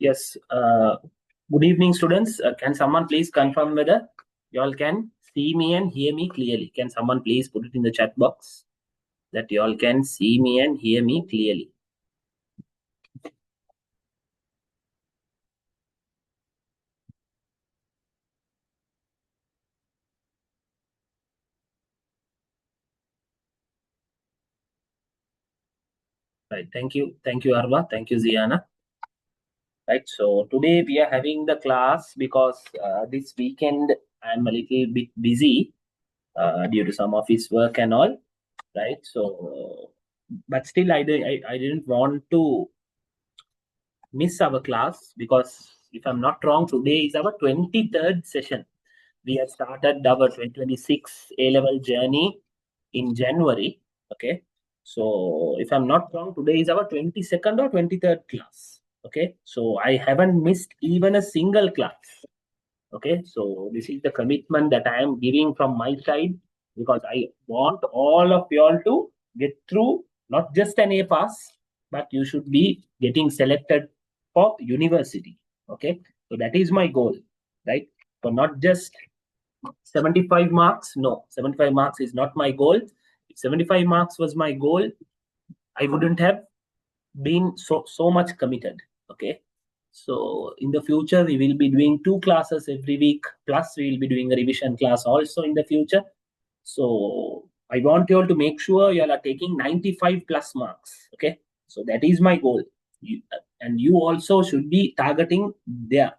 Yes. Good evening, students. Can someone please confirm whether you all can see me and hear me clearly? Can someone please put it in the chat box that you all can see me and hear me clearly? Right. Thank you. Thank you, Arva. Thank you, Ziana. Right. So today we are having the class because this weekend I'm a little bit busy due to some office work and all. Right. So, but still, I didn't want to miss our class because if I'm not wrong, today is our 23rd session. We have started our 2026 A-level journey in January. Okay. So if I'm not wrong, today is our 22nd or 23rd class. Okay. So I haven't missed even a single class. Okay. So this is the commitment that I am giving from my side because I want all of you all to get through not just an A pass, but you should be getting selected for university. Okay. So that is my goal, right? So not just 75 marks. No, 75 marks is not my goal. If 75 marks was my goal, I wouldn't have been so much committed. Okay. So in the future, we will be doing 2 classes every week, plus we will be doing a revision class also in the future. So I want you all to make sure you all are taking 95 plus marks. Okay. So that is my goal. And you also should be targeting there.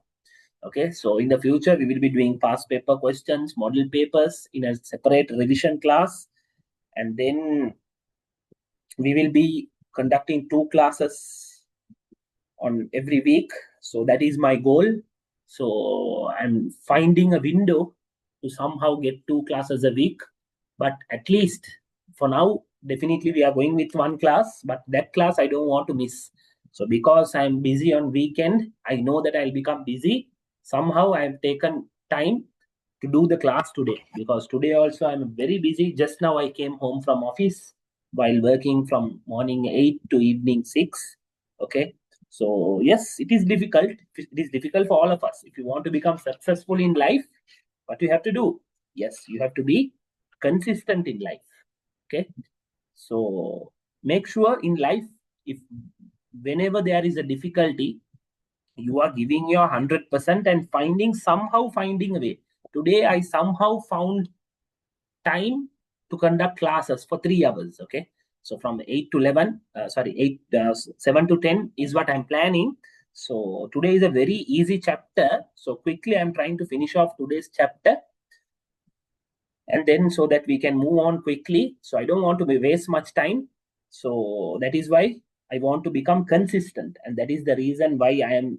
Okay. So in the future, we will be doing past paper questions, model papers in a separate revision class. And then we will be conducting 2 classes on every week. So that is my goal. So I'm finding a window to somehow get 2 classes a week. But at least for now, definitely we are going with 1 class, but that class I don't want to miss. So because I'm busy on weekend, I know that I'll become busy. Somehow I've taken time to do the class today, because today also I'm very busy. Just now I came home from office while working from morning 8 to evening 6. Okay. So yes, it is difficult. It is difficult for all of us. If you want to become successful in life, what you have to do? Yes, you have to be consistent in life. Okay. So make sure in life, if whenever there is a difficulty, you are giving your 100% and finding a way. Today I somehow found time to conduct classes for 3 hours. Okay. So from 8 to 11, 7 to 10 is what I'm planning. So today is a very easy chapter. So quickly I'm trying to finish off today's chapter, and then so that we can move on quickly. So I don't want to waste much time. So that is why I want to become consistent. And that is the reason why I am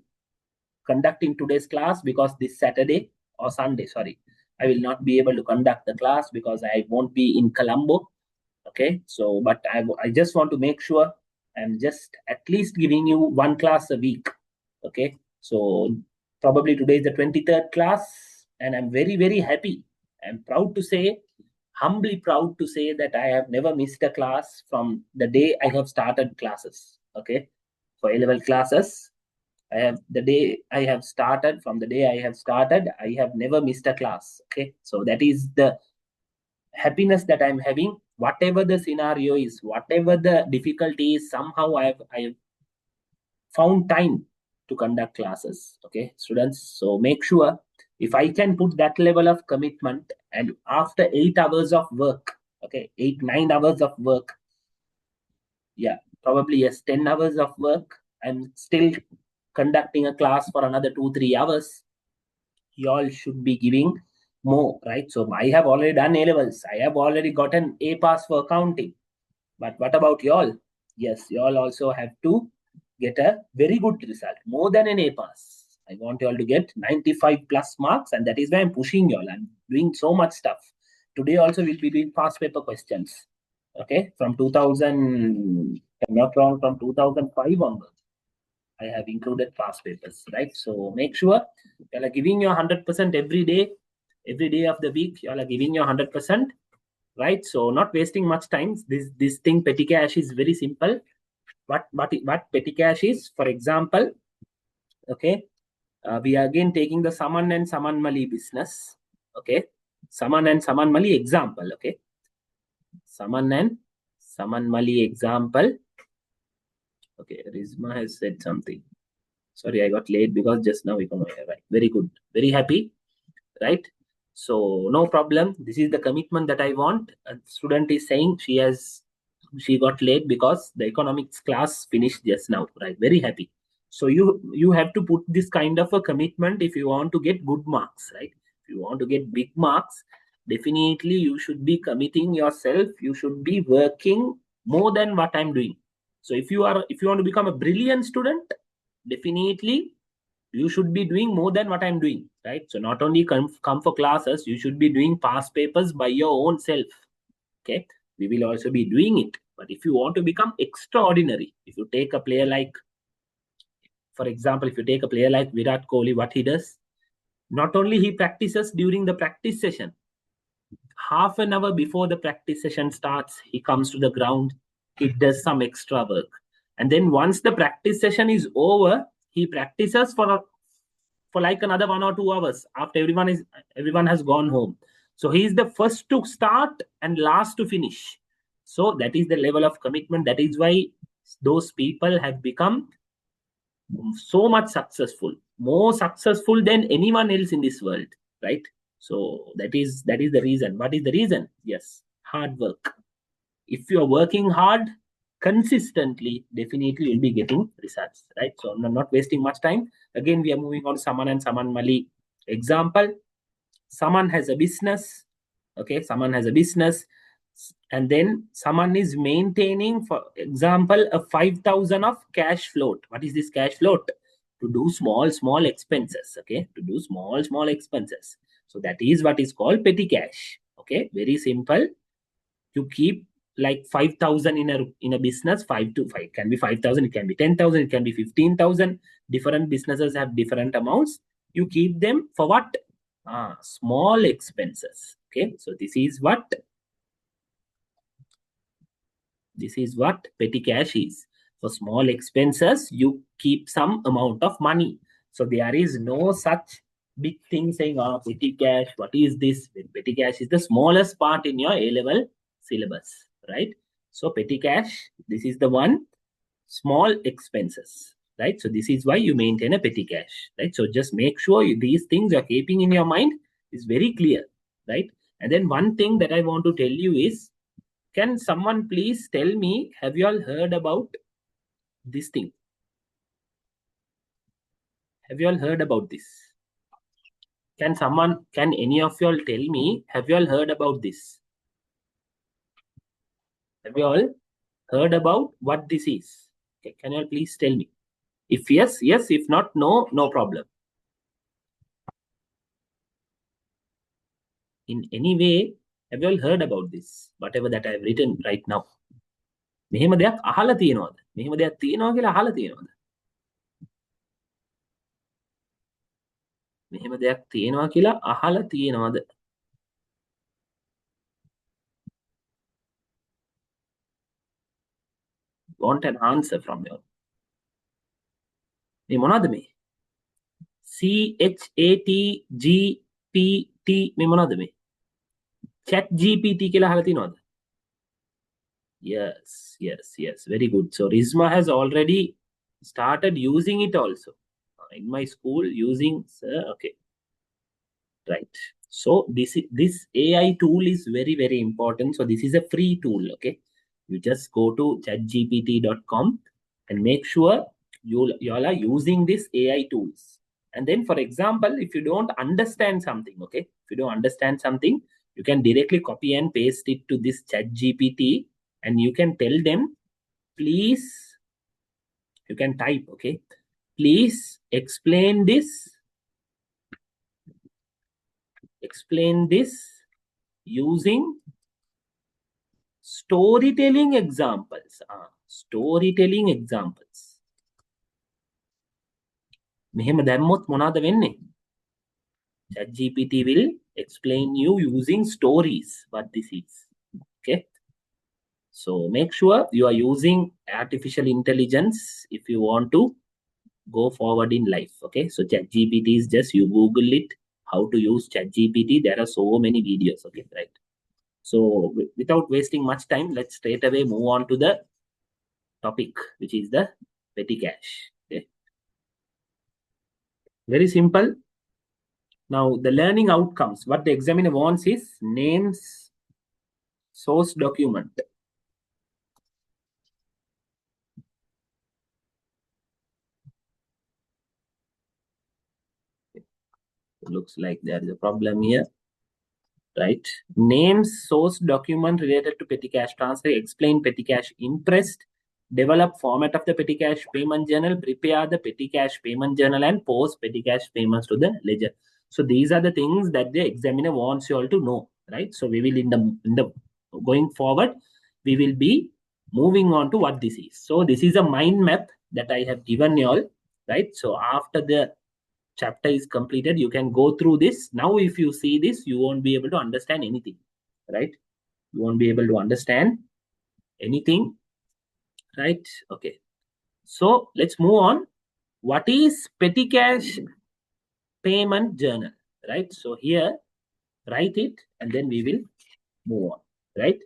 conducting today's class, because this Saturday or Sunday, sorry, I will not be able to conduct the class because I won't be in Colombo. Okay. So, but I just want to make sure I'm just at least giving you 1 class a week. Okay. So probably today is the 23rd class, and I'm very, very happy. I'm proud to say, humbly proud to say, that I have never missed a class from the day I have started classes. Okay. For A-level classes, I have the day I have started, from the day I have started, I have never missed a class. Okay. So that is the happiness that I'm having. Whatever the scenario is, whatever the difficulty is, somehow I've found time to conduct classes. Okay, students. So make sure, if I can put that level of commitment, and after 8 hours of work, okay, 8, 9 hours of work, yeah, probably yes, 10 hours of work, I'm still conducting a class for another 2, 3 hours. Y'all should be giving more, right? So I have already done A levels. I have already gotten A pass for accounting. But what about y'all? Yes, y'all also have to get a very good result, more than an A pass. I want y'all to get 95 plus marks, and that is why I'm pushing y'all. I'm doing so much stuff. Today also we'll be doing past paper questions. Okay, from 2000, if I'm not wrong, from 2005 onwards, I have included past papers, right? So make sure y'all are giving your 100% every day of the week. Y'all are giving your 100%, right? So not wasting much time. This thing petty cash is very simple. What petty cash is, for example, okay, we are again taking the Saman and Saman Mali business. Okay, Saman and Saman Mali example. Okay, Saman and Saman Mali example. Okay, Rizma has said something. Sorry, I got late because just now we come here. Right, very good, very happy, right? So no problem. This is the commitment that I want. A student is saying she got late because the economics class finished just now, right? Very happy. So you have to put this kind of a commitment if you want to get good marks, right? If you want to get big marks, definitely you should be committing yourself. You should be working more than what I'm doing. So if you want to become a brilliant student, definitely you should be doing more than what I'm doing, right? So not only come for classes, you should be doing past papers by your own self. Okay, we will also be doing it. But if you want to become extraordinary, if you take a player like, for example, if you take a player like Virat Kohli, what he does, not only he practices during the practice session, half an hour before the practice session starts, he comes to the ground, he does some extra work, and then once the practice session is over, he practices for like another 1 or 2 hours after everyone has gone home. So he is the first to start and last to finish. So that is the level of commitment. That is why those people have become so much successful, more successful than anyone else in this world, right? So that is the reason. What is the reason? Yes, hard work. If you are working hard consistently, definitely you'll be getting results, right? So I'm not wasting much time. Again, we are moving on to Saman and Saman Mali example. Someone has a business. Okay, someone has a business, and then someone is maintaining, for example, a 5,000 of cash float. What is this cash float? To do small expenses. Okay, to do small expenses. So that is what is called petty cash. Okay, very simple. You keep like 5,000 in a business. 5 can be 5,000, it can be 10,000, it can be 15,000. Different businesses have different amounts. You keep them for what? Small expenses. Okay, so this is what petty cash is. For small expenses, you keep some amount of money. So there is no such big thing saying, petty cash, what is this? Petty cash is the smallest part in your A level syllabus, right? So petty cash, this is the one, small expenses, right? So this is why you maintain a petty cash, right? So just make sure these things you're keeping in your mind is very clear, right? And then one thing that I want to tell you is, can someone please tell me, have you all heard about this thing? Have you all heard about this? Can any of you all tell me, have you all heard about this? Have you all heard about what this is? Okay, can you all please tell me? If yes, yes. If not, no, no problem. In any way, have you all heard about this? Whatever that I have written right now. මෙහෙම දෙයක් අහලා තියෙනවද? මෙහෙම දෙයක් තියෙනවා කියලා අහලා තියෙනවද? මෙහෙම දෙයක් තියෙනවා කියලා අහලා තියෙනවද? Want an answer from you. මේ මොනවද මේ? ChatGPT මේ මොනවද මේ? Chat GPT කියලා අහලා තියෙනවද? Yes, very good. So Rizma has already started using it also in my school using. Okay, right. So this AI tool is very important. So this is a free tool. Okay, you just go to chatgpt.com and make sure you all are using this AI tools. And then, for example, if you don't understand something, okay, if you don't understand something, you can directly copy and paste it to this chat GPT, and you can tell them, please, you can type, okay, please explain this using storytelling examples. Storytelling examples. මෙහෙම දැම්මොත් මොනවද වෙන්නේ? ChatGPT will explain you using stories what this is. Okay, so make sure you are using artificial intelligence if you want to go forward in life. Okay, so ChatGPT is just, you Google it, how to use ChatGPT. There are so many videos. Okay, right. So without wasting much time, let's straight away move on to the topic, which is the petty cash. Okay, very simple. Now the learning outcomes, what the examiner wants is names, source document. It looks like there is a problem here, right? Names, source document related to petty cash transfer, explain petty cash interest, develop format of the petty cash payment journal, prepare the petty cash payment journal, and post petty cash payments to the ledger. So these are the things that the examiner wants you all to know, right? So we will in the going forward, we will be moving on to what this is. So this is a mind map that I have given you all, right? So after the chapter is completed, you can go through this. Now if you see this, you won't be able to understand anything, right? You won't be able to understand anything, right? Okay, so let's move on. What is petty cash payment journal, right? So here, write it, and then we will move on, right?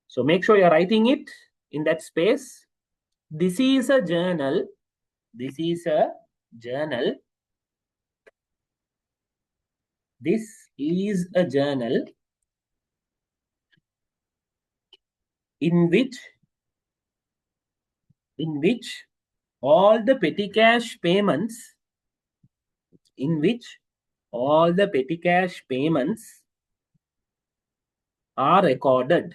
So make sure you're writing it in that space. This is a journal This is a journal. This is a journal in which all the petty cash payments in which all the petty cash payments are recorded.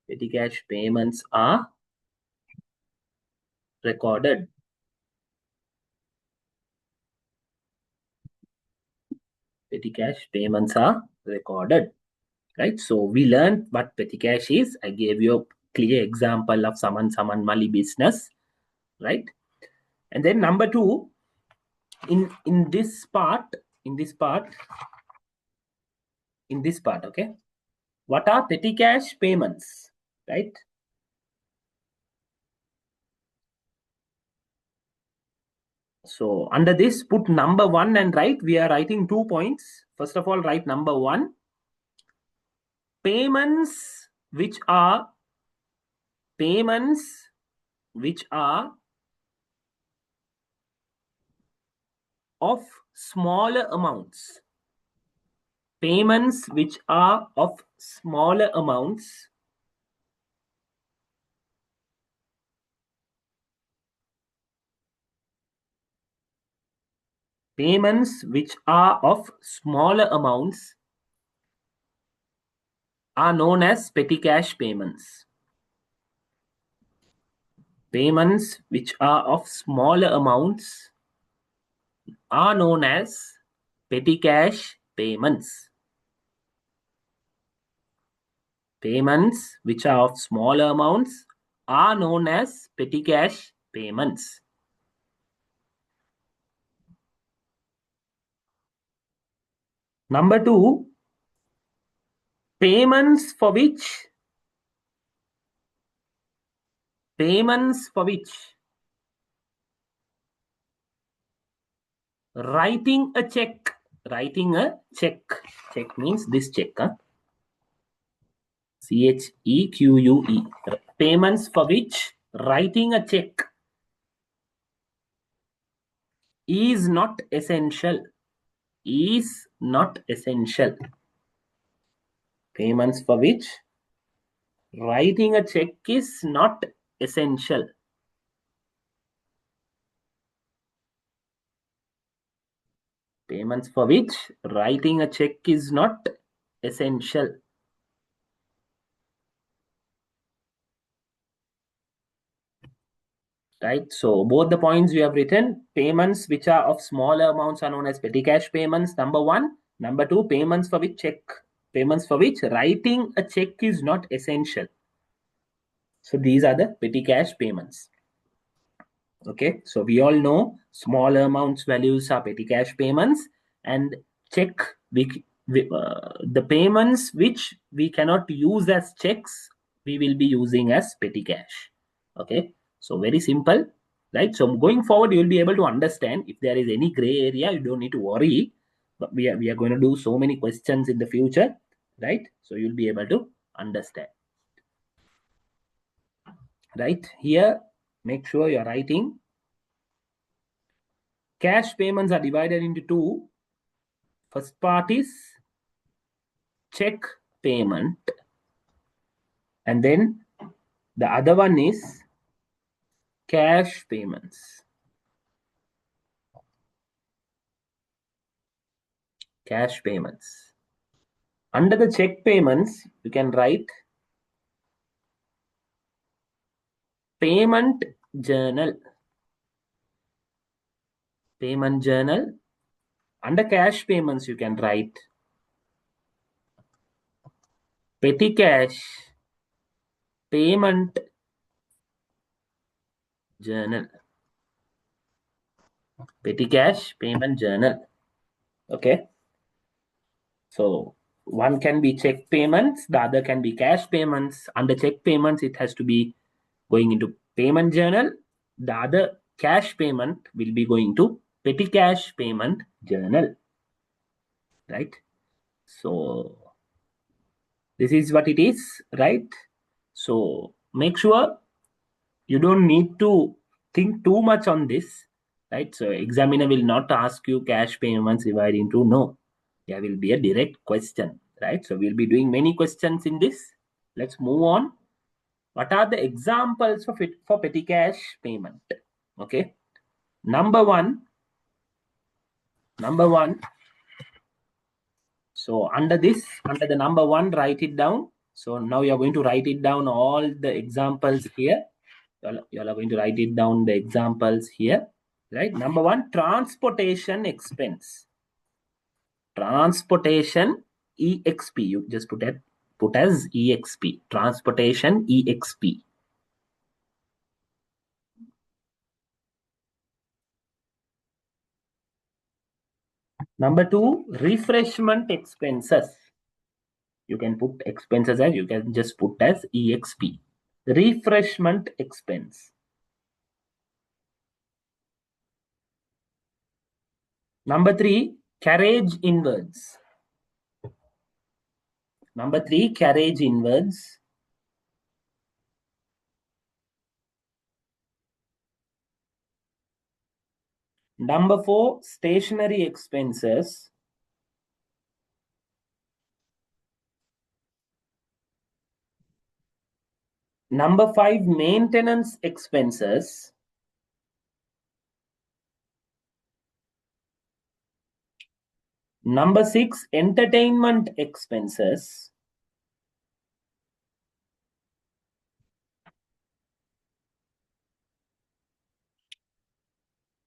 Petty cash payments are recorded. Petty cash payments are recorded. Right? So we learned what petty cash is. I gave you a clear example of Saman Mali business. Right? And then number two, in this part, okay, what are petty cash payments? Right? So under this, put number one and write. We are writing 2 points. First of all, write number one. Payments which are of smaller amounts. Payments which are of smaller amounts are known as petty cash payments. Payments which are of smaller amounts are known as petty cash payments. Payments which are of smaller amounts are known as petty cash payments. Number two, payments for which writing a check means this check, CHEQUE, payments for which writing a check is not essential. Payments for which writing a check is not essential. Payments for which writing a check is not essential. Right? So both the points we have written, payments which are of smaller amounts are known as petty cash payments, number one. Number two, payments for which writing a check is not essential. So these are the petty cash payments. Okay, so we all know smaller amounts values are petty cash payments, and check the payments which we cannot use as checks, we will be using as petty cash. Okay, so very simple, right? So going forward, you will be able to understand. If there is any gray area, you don't need to worry. But we are going to do so many questions in the future, right? So you'll be able to understand. Right here, make sure you're writing. Cash payments are divided into two. First part is check payment, and then the other one is cash payments. Cash payments. Under the check payments, you can write payment journal. Payment journal. Under cash payments, you can write petty cash payment journal. Petty cash payment journal. Okay. So one can be check payments, the other can be cash payments. Under check payments, it has to be going into payment journal. The other cash payment will be going to petty cash payment journal. Right? So this is what it is, right? So make sure You don't need to think too much on this, right? So examiner will not ask you cash payments divided into no. There will be a direct question, right? So we'll be doing many questions in this. Let's move on. What are the examples of it for petty cash payment? Okay. Number one, number one. So under this, under the number one, write it down. So now you're going to write it down all the examples here. You all are going to write it down the examples here. Right. Number one, transportation expense. Transportation exp. You just put as exp. Transportation exp. Number two, refreshment expenses. You can put expenses as you can just put as exp. Refreshment expense. Number three, carriage inwards. Number three, carriage inwards. Number four, stationary expenses. Number five, maintenance expenses. Number six, entertainment expenses.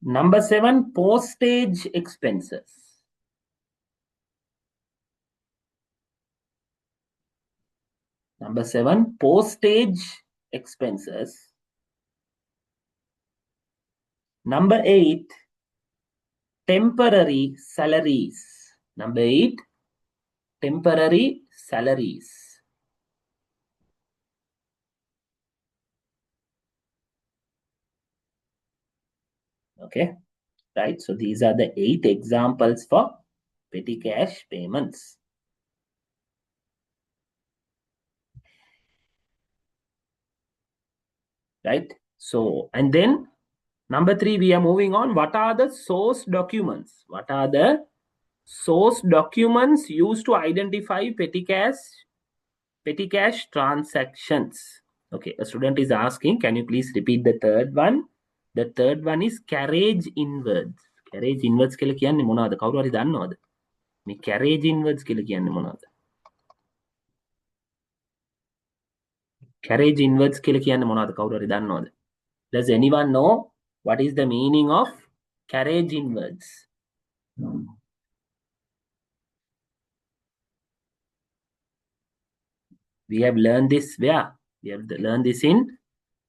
Number seven, postage expenses. Number seven, postage expenses. Number eight, temporary salaries. Number eight, temporary salaries. Okay, right? So these are the eight examples for petty cash payments. Right? So, and then number three, we are moving on. What are the source documents? What are the source documents used to identify petty cash transactions? Okay, a student is asking, can you please repeat the third one? The third one is carriage inwards. Carriage inwards කියලා කියන්නේ මොනවද? කවුරු හරි දන්නවද? මේ carriage inwards කියලා කියන්නේ මොනවද? Carriage inwards කියලා කියන්නේ මොනවද? කවුරු හරි දන්නවද? Does anyone know what is the meaning of carriage inwards? We have learned this where? We have learned this in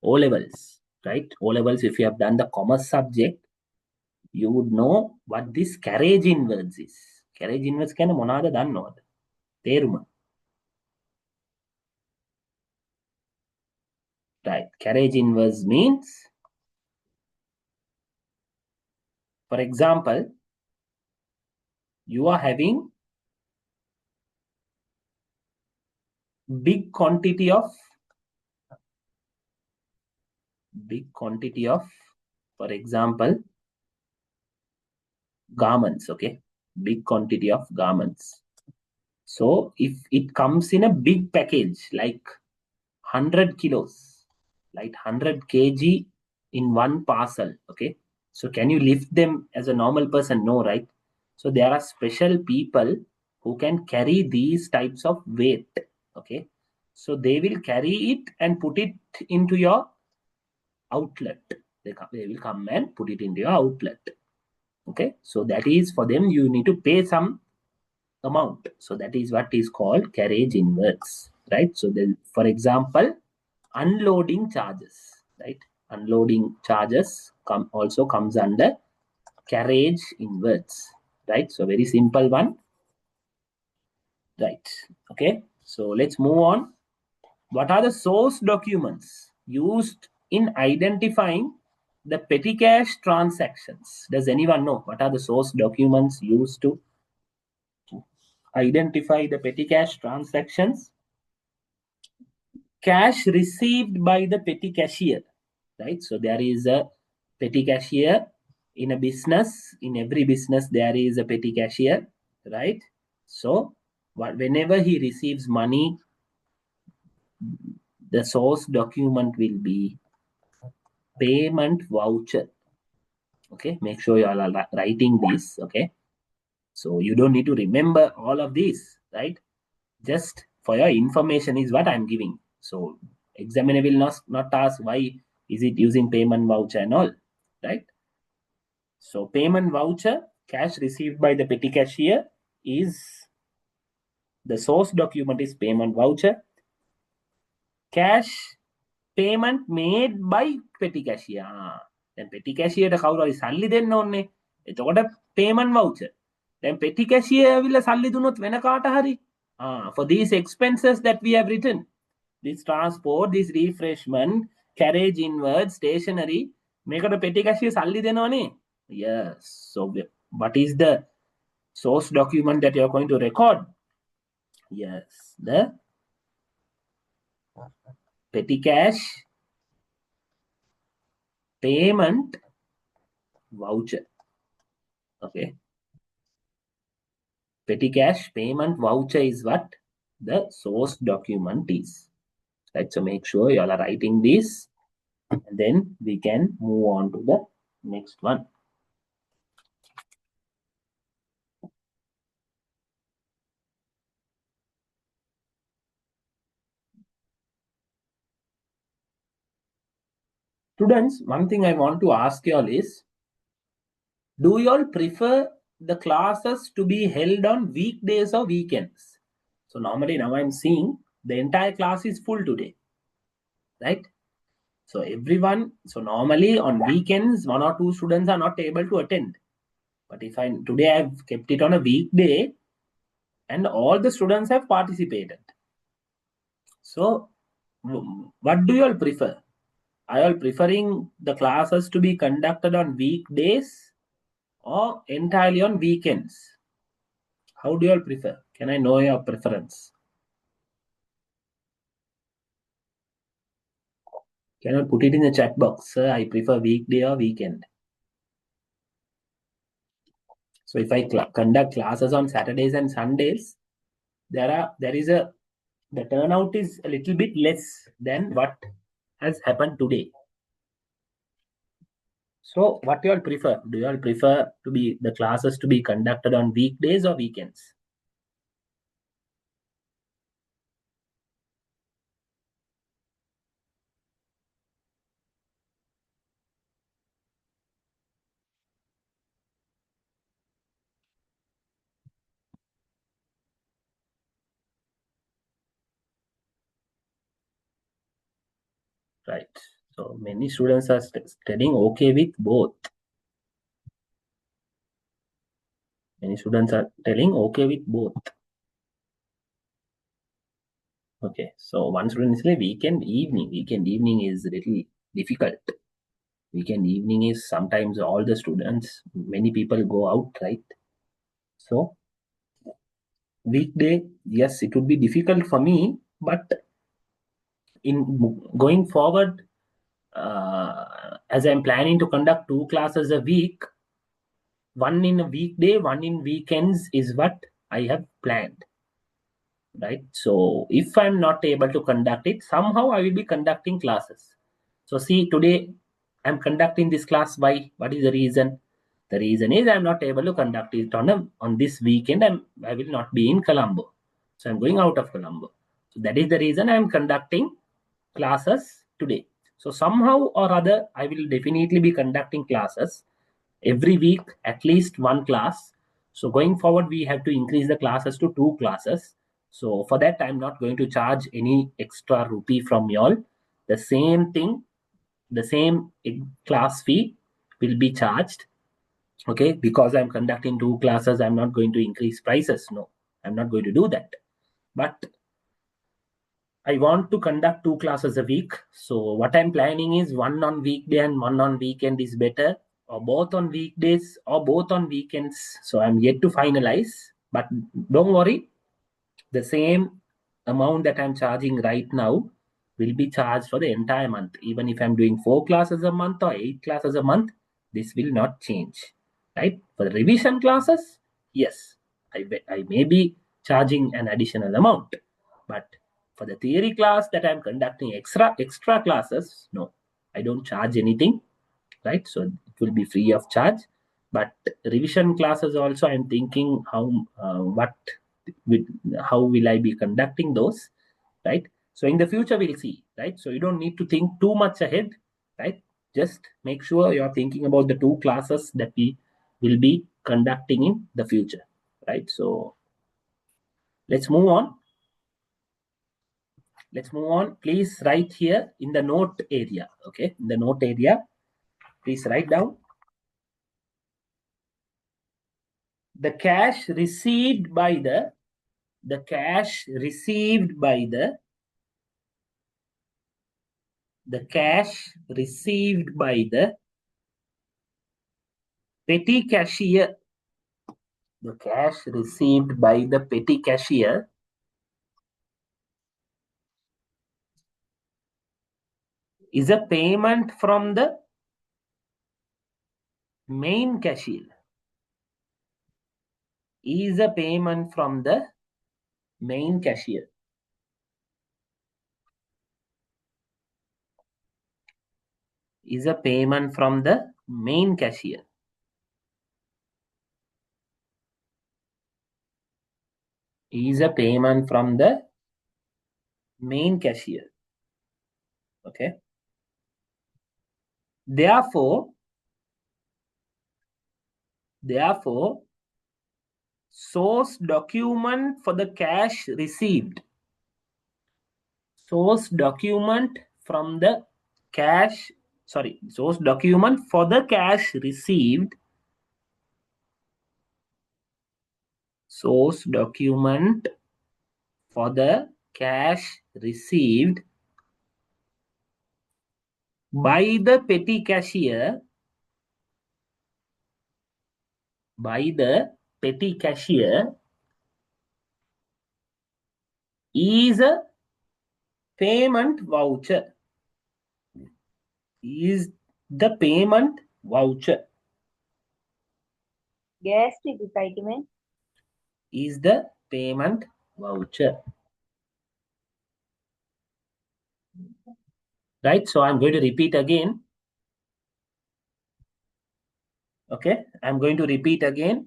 O levels, right? O levels, if you have done the commerce subject, you would know what this carriage inwards is. Carriage inwards කියන්නේ මොනවාද දන්නවද? තේරුම. Right. Carriage inwards means, for example, you are having big quantity of, for example, garments. Okay, big quantity of garments. So if it comes in a big package like 100 kilos, like 100 kg in one parcel, okay, so can you lift them as a normal person? No, right? So there are special people who can carry these types of weight, okay, so they will carry it and put it into your outlet. They will come and put it into your outlet. Okay, so that is for them, you need to pay some amount. So that is what is called carriage inwards, right? So then, for example, unloading charges, right? Unloading charges also comes under carriage inwards, right? So very simple one, right? Okay, so let's move on. What are the source documents used in identifying the petty cash transactions? Does anyone know what are the source documents used to identify the petty cash transactions? Cash received by the petty cashier. right? So there is a petty cashier in a business. In every business, there is a petty cashier, right? So whenever he receives money, the source document will be payment voucher. Okay, make sure you all are writing this. Okay, so you don't need to remember all of this, right? Just for your information is what I'm giving. So examiner will not ask why is it using payment voucher and all, right? So payment voucher, cash received by the petty cashier is the source document is payment voucher. Cash payment made by petty cashier. දැන් petty cashier ට කවුරු හරි සල්ලි දෙන්න ඕනේ. එතකොට payment voucher. දැන් petty cashier ඇවිල්ලා සල්ලි දුන්නොත් වෙන කාට හරි for these expenses that we have written, this transport, this refreshment, carriage inward, stationery, මේකට petty cashier සල්ලි දෙනවනේ. Yes. So what is the source document that you are going to record? Yes, the petty cash payment voucher. Okay, petty cash payment voucher is what the source document is, right? So make sure you all are writing this, and then we can move on to the next one. Students, one thing I want to ask you all is, do you all prefer the classes to be held on weekdays or weekends? So normally now I'm seeing the entire class is full today, right? So everyone, so normally on weekends, one or two students are not able to attend. But if today I've kept it on a weekday and all the students have participated. So what do you all prefer? Are you all preferring the classes to be conducted on weekdays or entirely on weekends? How do you all prefer? Can I know your preference? Can you put it in the chat box? Sir, I prefer weekday or weekend. So if I conduct classes on Saturdays and Sundays, the turnout is a little bit less than what has happened today. So what do you all prefer? Do you all prefer to be the classes to be conducted on weekdays or weekends? Right. So many students are studying okay with both. Many students are telling okay with both. Okay. So one student is like weekend evening. Weekend evening is a little difficult. Weekend evening is sometimes all the students, many people go out, right? So weekday, yes, it would be difficult for me, but in going forward, as I'm planning to conduct 2 classes a week, one in a weekday, one in weekends is what I have planned, right? So if I'm not able to conduct it, somehow I will be conducting classes. So see, today I'm conducting this class. Why? What is the reason? The reason is I'm not able to conduct it on this weekend. I will not be in Colombo, so I'm going out of Colombo. So that is the reason I'm conducting classes today. So somehow or other, I will definitely be conducting classes every week, at least one class. So going forward, we have to increase the classes to 2 classes. So for that, I'm not going to charge any extra rupee from y'all. The same thing, the same class fee will be charged. Okay, because I'm conducting 2 classes, I'm not going to increase prices. No, I'm not going to do that. But I want to conduct 2 classes a week. So what I'm planning is one on weekday and one on weekend is better, or both on weekdays or both on weekends. So I'm yet to finalize, but don't worry. The same amount that I'm charging right now, will be charged for the entire month. Even if I'm doing 4 classes a month or 8 classes a month, this will not change, right? For the revision classes, yes, I may be charging an additional amount, but for the theory class that I'm conducting extra classes, no, I don't charge anything, right? So it will be free of charge. But revision classes also, I'm thinking how will I be conducting those, right? So in the future we'll see, right? So you don't need to think too much ahead, right? Just make sure you're thinking about the 2 classes that we will be conducting in the future, right? So let's move on. Please write here in the note area. Okay, in the note area, please write down the cash received by the cash received by the cash received by the petty cashier. The cash received by the petty cashier is a payment from the main cashier. Is a payment from the main cashier. Is a payment from the main cashier. Is a payment from the main cashier. Okay. Therefore, source document for the cash received. Source document from the cash, source document for the cash received. Source document for the cash received by the petty cashier is a payment voucher. Is the payment voucher. Yes, दिखाई में Is the payment voucher. Right, so I'm going to repeat again. Okay, I'm going to repeat again.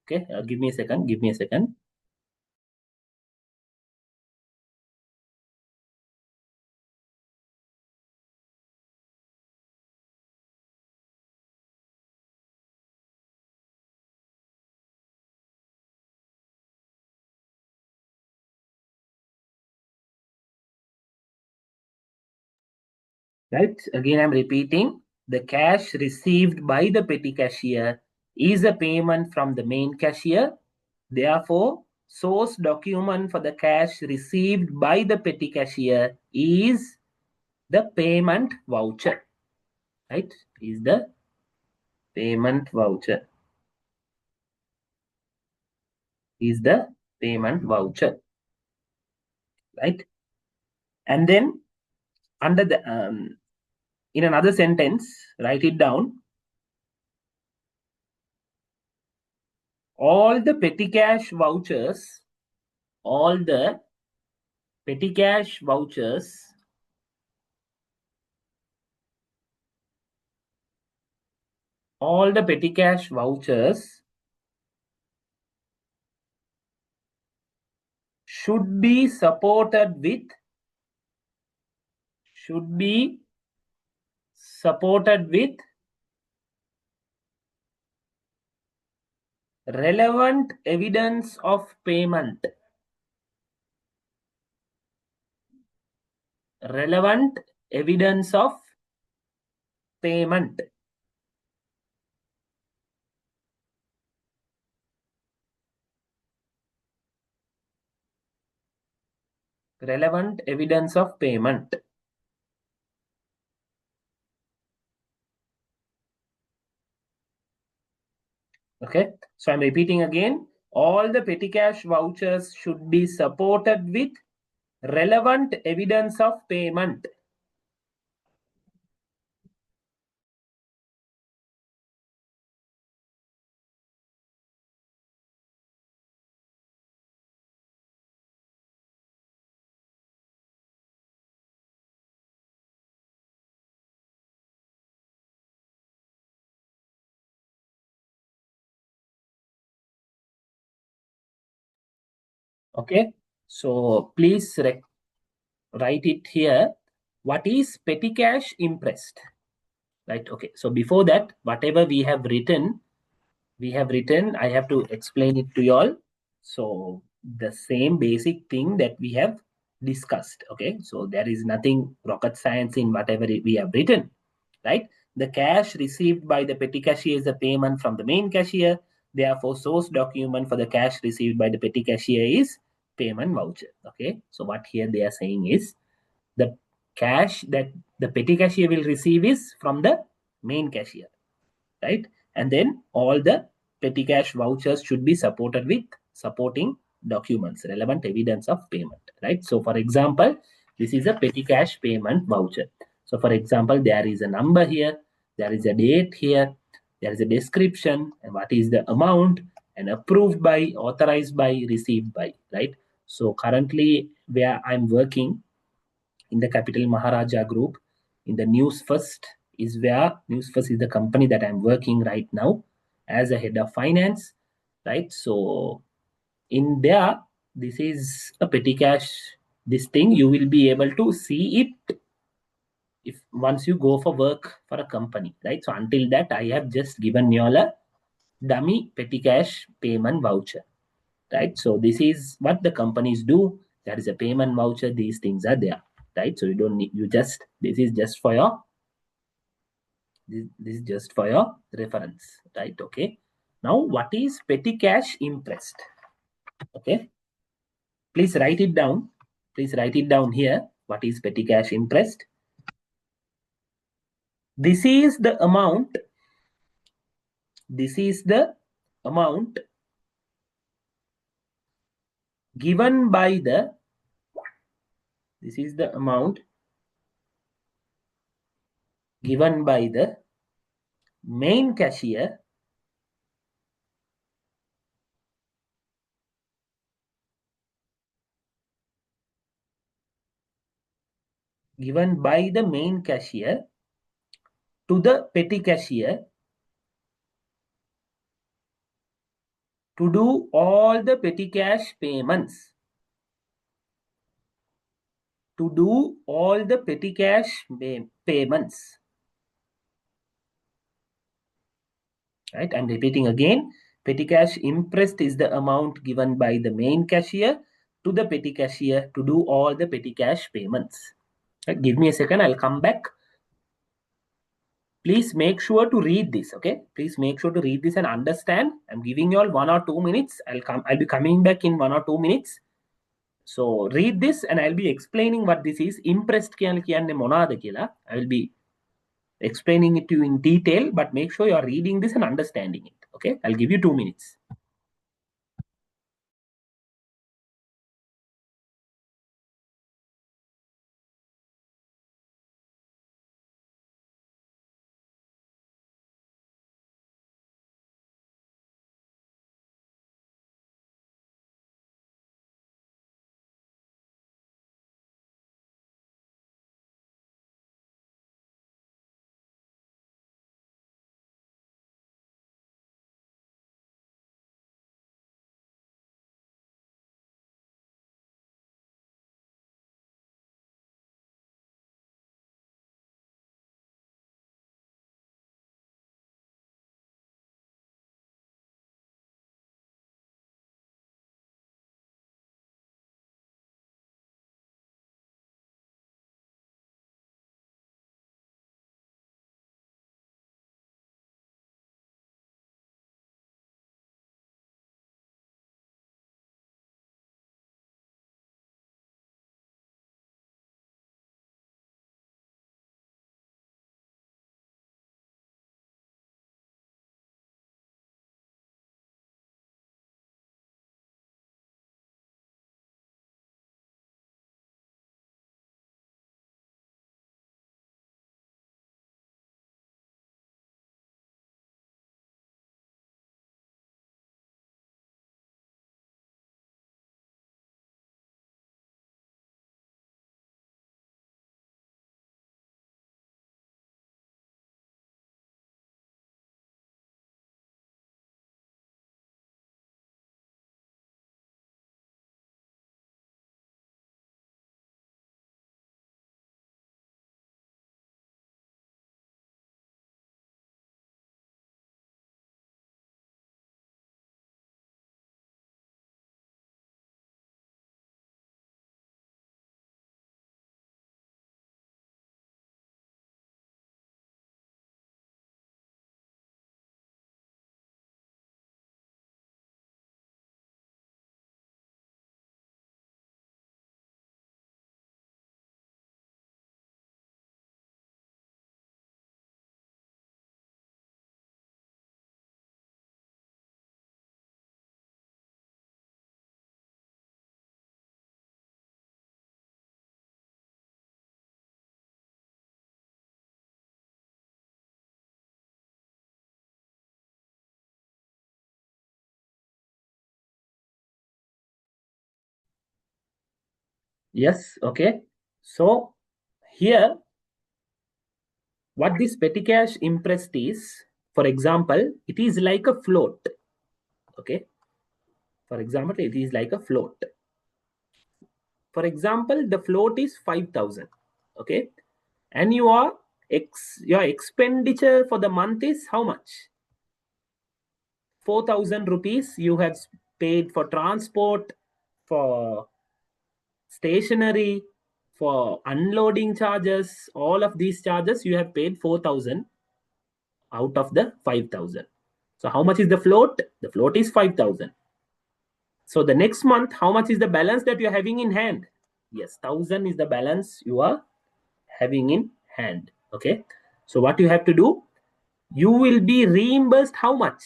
Okay, give me a second. Right, again I'm repeating. The cash received by the petty cashier is a payment from the main cashier. Therefore, source document for the cash received by the petty cashier is the payment voucher. Right, is the payment voucher. Is the payment voucher. Right, and then under the in another sentence, write it down. All the petty cash vouchers, all the petty cash vouchers all the petty cash vouchers should be supported with relevant evidence of payment. Relevant evidence of payment. Relevant evidence of payment. Okay, so I'm repeating again. All the petty cash vouchers should be supported with relevant evidence of payment. Okay, so please write it here. What is petty cash imprest? Right. Okay. So before that, whatever we have written, I have to explain it to you all. So the same basic thing that we have discussed. Okay. So there is nothing rocket science in whatever we have written. Right. The cash received by the petty cashier is the payment from the main cashier. Therefore, source document for the cash received by the petty cashier is payment voucher. Okay. So what here they are saying is the cash that the petty cashier will receive is from the main cashier, right? And then all the petty cash vouchers should be supported with supporting documents, relevant evidence of payment, right? So, for example, this is a petty cash payment voucher. So, for example, there is a number here, there is a date here, there is a description, and what is the amount, and approved by, authorized by, received by, right? So, currently, where I'm working, in the Capital Maharaja Group. In the News First is where News First is the company that I'm working right now as a head of finance, right? So in there, this is a petty cash. This thing you will be able to see it if once you go for work for a company, right? So until that, I have just given you all a dummy petty cash payment voucher, right? So this is what the companies do. There is a payment voucher. These things are there, right? So you don't need you just this is just for your this is just for your reference, right? Okay. Now what is petty cash imprest? Okay, please write it down. Please write it down here. What is petty cash imprest? This is the amount. This is the amount given by the. This is the amount given by the main cashier given by the main cashier to the petty cashier to do all the petty cash payments. To do all the petty cash payments. Right? I'm repeating again. Petty cash imprest is the amount given by the main cashier to the petty cashier to do all the petty cash payments. Right? Give me a second. I'll come back. Please make sure to read this. Okay. Please make sure to read this and understand. I'm giving you all 1 or 2 minutes. I'll be coming back in 1 or 2 minutes. So read this and I'll be explaining what this is. Impressed කියන්නේ මොනවාද කියලා. I will be explaining it to you in detail, but make sure you're reading this and understanding it. Okay, I'll give you 2 minutes. Yes, okay. So here, what this petty cash impressed is, for example, it is like a float. Okay. For example, it is like a float. For example, the float is 5,000. Okay. And your expenditure for the month is how much? 4,000 rupees you have paid for transport, for stationery, for unloading charges, all of these charges you have paid 4,000 out of the 5,000. So how much is the float? The float is 5,000. So the next month, how much is the balance that you're having in hand? Yes, 1,000 is the balance you are having in hand. Okay. So what you have to do, you will be reimbursed how much?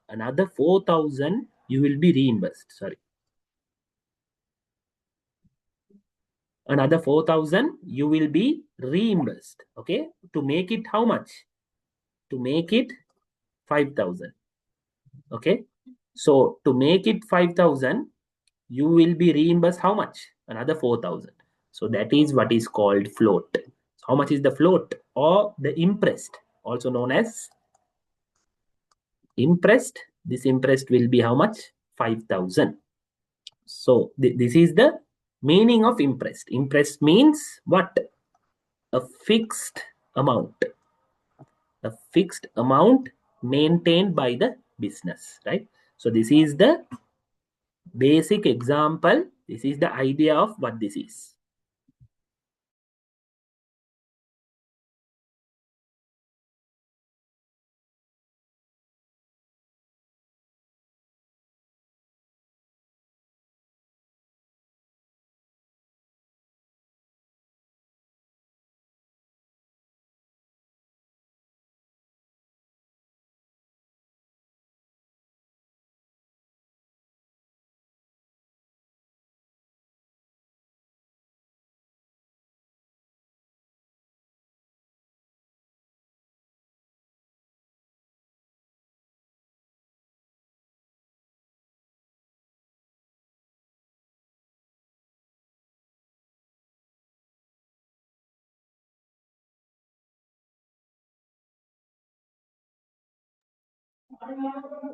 Another 4,000 you will be reimbursed. Sorry. Another 4,000 you will be reimbursed. Okay. To make it how much? To make it 5,000. Okay. So to make it 5,000, you will be reimbursed how much? Another 4,000. So that is what is called float. How much is the float or the imprest, also known as imprest? This imprest will be how much? 5,000. So this is the meaning of imprest. Imprest means what? A fixed amount. A fixed amount maintained by the business, right? So this is the basic example. This is the idea of what this is.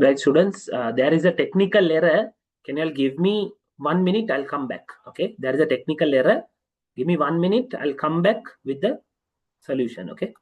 Right, students, there is a technical error. Can you all give me 1 minute? I'll come back. Okay, there is a technical error. Give me 1 minute. I'll come back with the solution. Okay.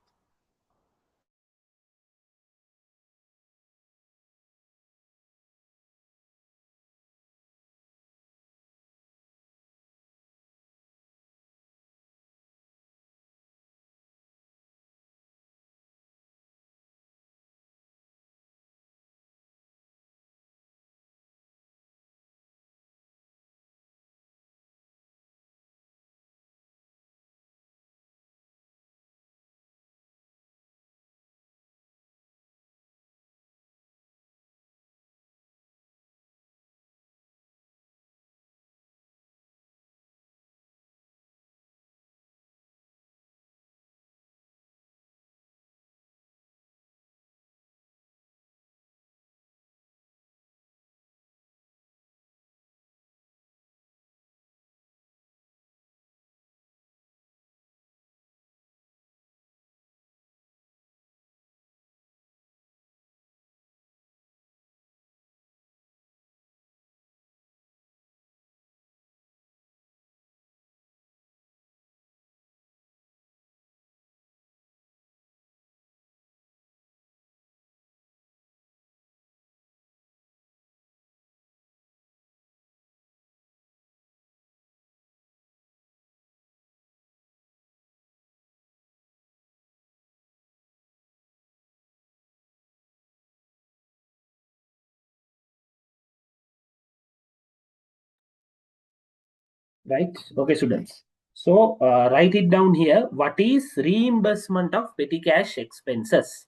Right. Okay, students. So write it down here. What is reimbursement of petty cash expenses?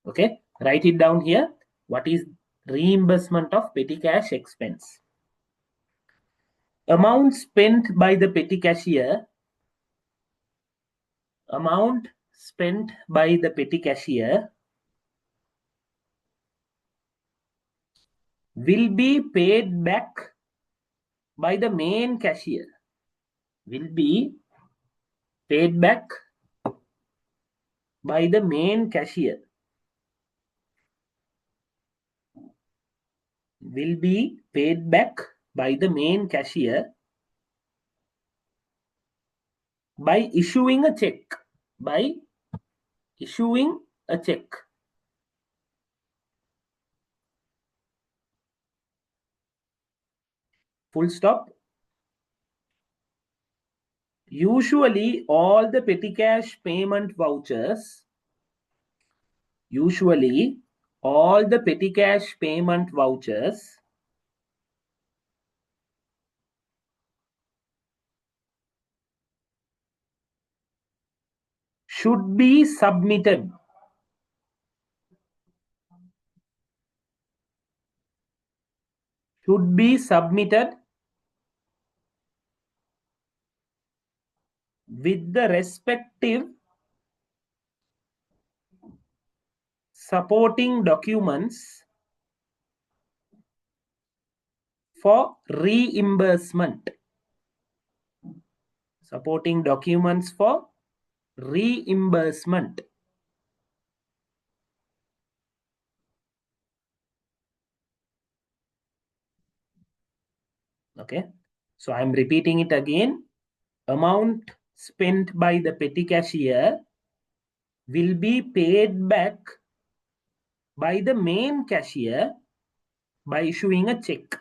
Okay. Write it down here. What is reimbursement of petty cash expense? Amount spent by the petty cashier. Amount spent by the petty cashier will be paid back by the main cashier. will be paid back by the main cashier. Will be paid back by the main cashier by issuing a check. By issuing a check. Full stop. Usually, all the petty cash payment vouchers, usually, all the petty cash payment vouchers should be submitted. Should be submitted with the respective supporting documents for reimbursement. Supporting documents for reimbursement. Okay, so I'm repeating it again. Amount spent by the petty cashier will be paid back by the main cashier by issuing a check.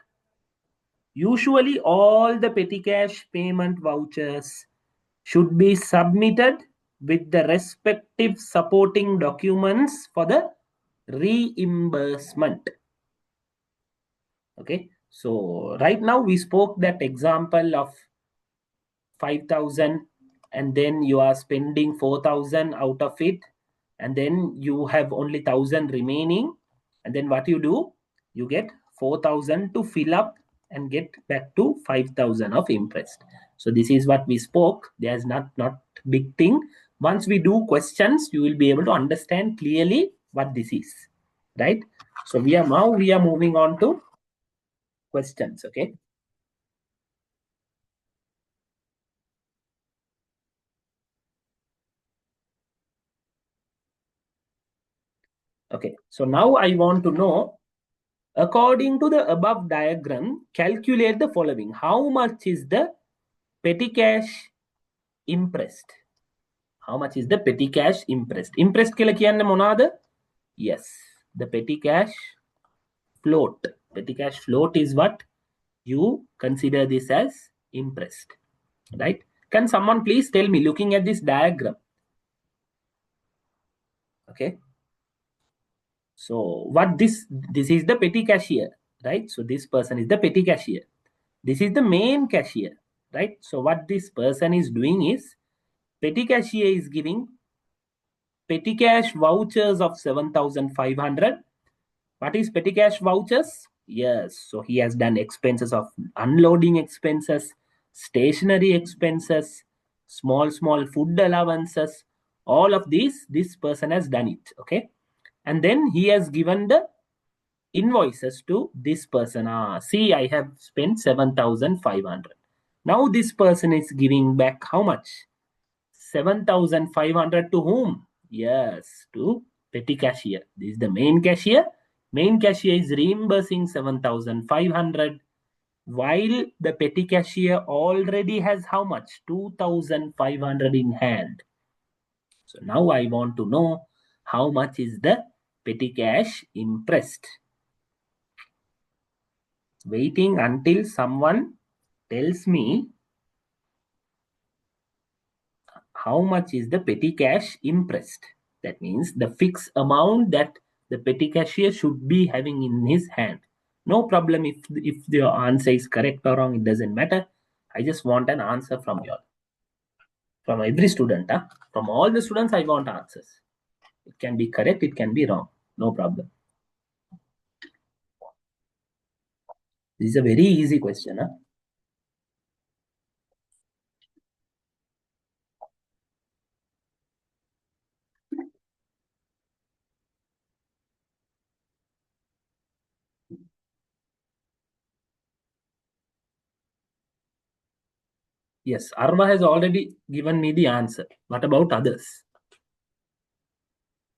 Usually, all the petty cash payment vouchers should be submitted with the respective supporting documents for the reimbursement. Okay, so right now we spoke that example of 5,000 and then you are spending 4,000 out of it and then you have only 1,000 remaining, and then what you do, you get 4,000 to fill up and get back to 5,000 of interest. So this is what we spoke. There's not big thing. Once we do questions, you will be able to understand clearly what this is, right? So we are moving on to questions. Okay, okay, so now I want to know, according to the above diagram, calculate the following. How much is the petty cash impressed? How much is the petty cash impressed? Impressed කියලා කියන්නේ මොනවාද? Yes, the petty cash float. Petty cash float is what you consider this as impressed, right? Can someone please tell me, looking at this diagram? Okay, so what this is the petty cashier, right? So this person is the petty cashier. This is the main cashier, right? So what this person is doing is, petty cashier is giving petty cash vouchers of 7,500. What is petty cash vouchers? Yes, so he has done expenses of unloading expenses, stationary expenses, small food allowances. All of these, this person has done it. Okay, and then he has given the invoices to this person. See, I have spent 7,500. Now this person is giving back how much? 7,500 to whom? Yes, to petty cashier. This is the main cashier. Main cashier is reimbursing 7,500, while the petty cashier already has how much? 2,500 in hand. So now I want to know how much is the petty cash impressed. Waiting until someone tells me how much is the petty cash impressed. That means the fixed amount that the petty cashier should be having in his hand. No problem if your answer is correct or wrong, it doesn't matter. I just want an answer from you all. From every student. Huh? From all the students, I want answers. It can be correct, it can be wrong. No problem. This is a very easy question. Huh? Yes, Arva has already given me the answer. What about others?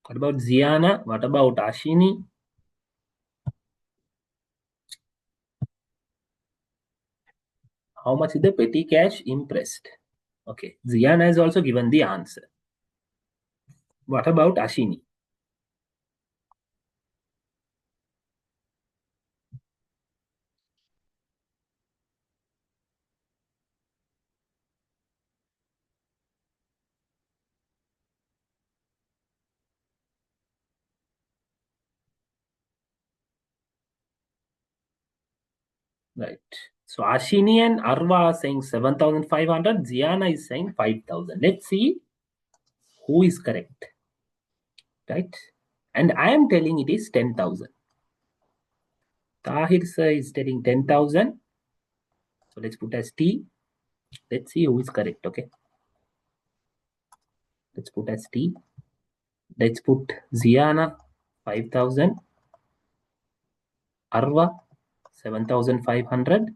What about Ziana? What about Ashini? How much is the petty cash impressed? Okay, Ziana has also given the answer. What about Ashini? Right. So Ashini and Arva are saying 7,500. Ziana is saying 5,000. Let's see who is correct. Right. And I am telling it is 10,000. Tahir sir is telling 10,000. So let's put as T. Let's see who is correct. Okay. Let's put as T. Let's put Ziana 5,000. Arva 7,500.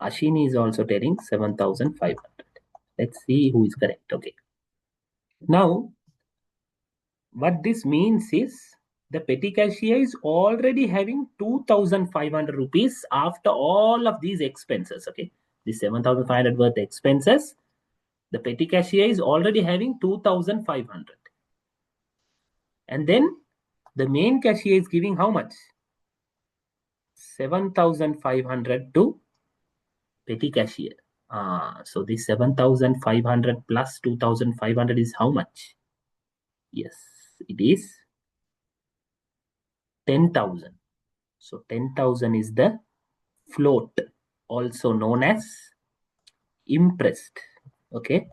Ashini is also telling 7,500. Let's see who is correct. Okay. Now, what this means is the petty cashier is already having 2,500 rupees after all of these expenses. Okay. The 7,500 worth expenses. The petty cashier is already having 2,500. And then the main cashier is giving how much? 7,500 to petty cashier. So this 7,500 plus 2,500 is how much? Yes, it is 10,000. So 10,000 is the float, also known as impressed. Okay,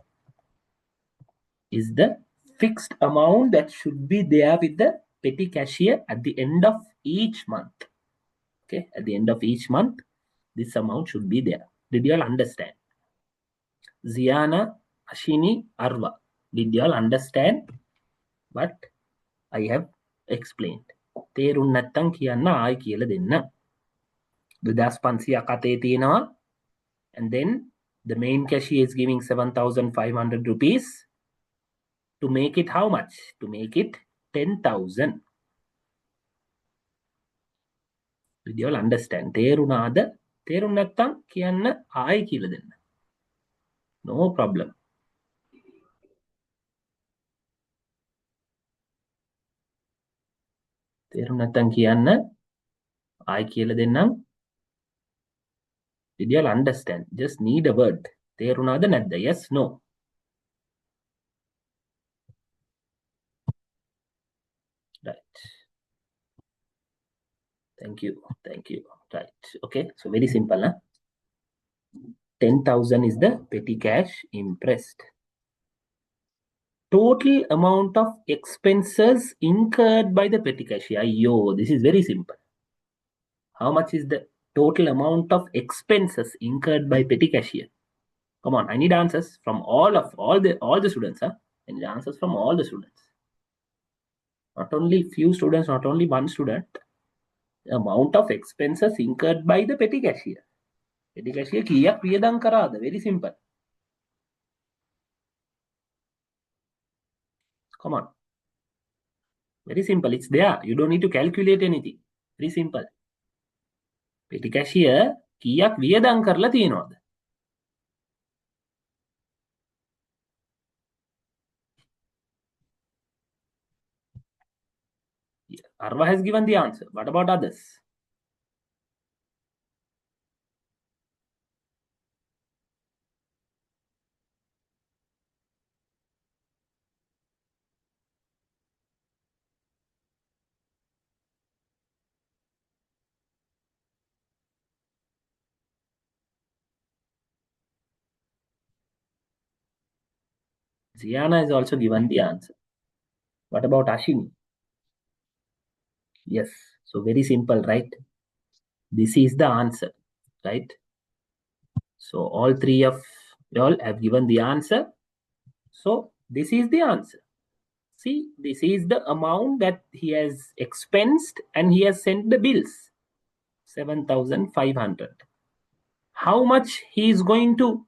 is the fixed amount that should be there with the petty cashier at the end of each month. Okay, at the end of each month, this amount should be there. Did you all understand? Ziana, Ashini, Arva. Did you all understand what I have explained? තේරුම් නැත්තම් කියන්න ආයි කියලා දෙන්න. 2,500ක් අතේ තියෙනවා. And then the main cashier is giving 7,500 rupees. To make it how much? To make it 10,000. Did you all understand? තේරුණාද? තේරුම් නැත්තම් කියන්න ආයි කියලා දෙන්න. No problem. තේරුම් නැත්තම් කියන්න ආයි කියලා දෙන්නම්. Did you all understand? Just need a word. තේරුණාද නැද්ද? Yes, no. Right. Thank you. Thank you. Right. Okay. So very simple. Huh? 10,000 is the petty cash impressed. Total amount of expenses incurred by the petty cashier. Yo, this is very simple. How much is the total amount of expenses incurred by petty cashier? Come on, I need answers from all the students. Huh? I need answers from all the students. Not only few students, not only one student. The amount of expenses incurred by the petty cashier. Petty cashier kiyak වියදම් කරාද? Very simple. Come on. Very simple. It's there. You don't need to calculate anything. Very simple. Petty cashier කියක් වියදම් කරලා තියෙනවද? Arva has given the answer. What about others? Ziana has also given the answer. What about Ashini? Yes. So very simple, right? This is the answer, right? So all three of y'all have given the answer. So this is the answer. See, this is the amount that he has expensed and he has sent the bills. 7,500. How much he is going to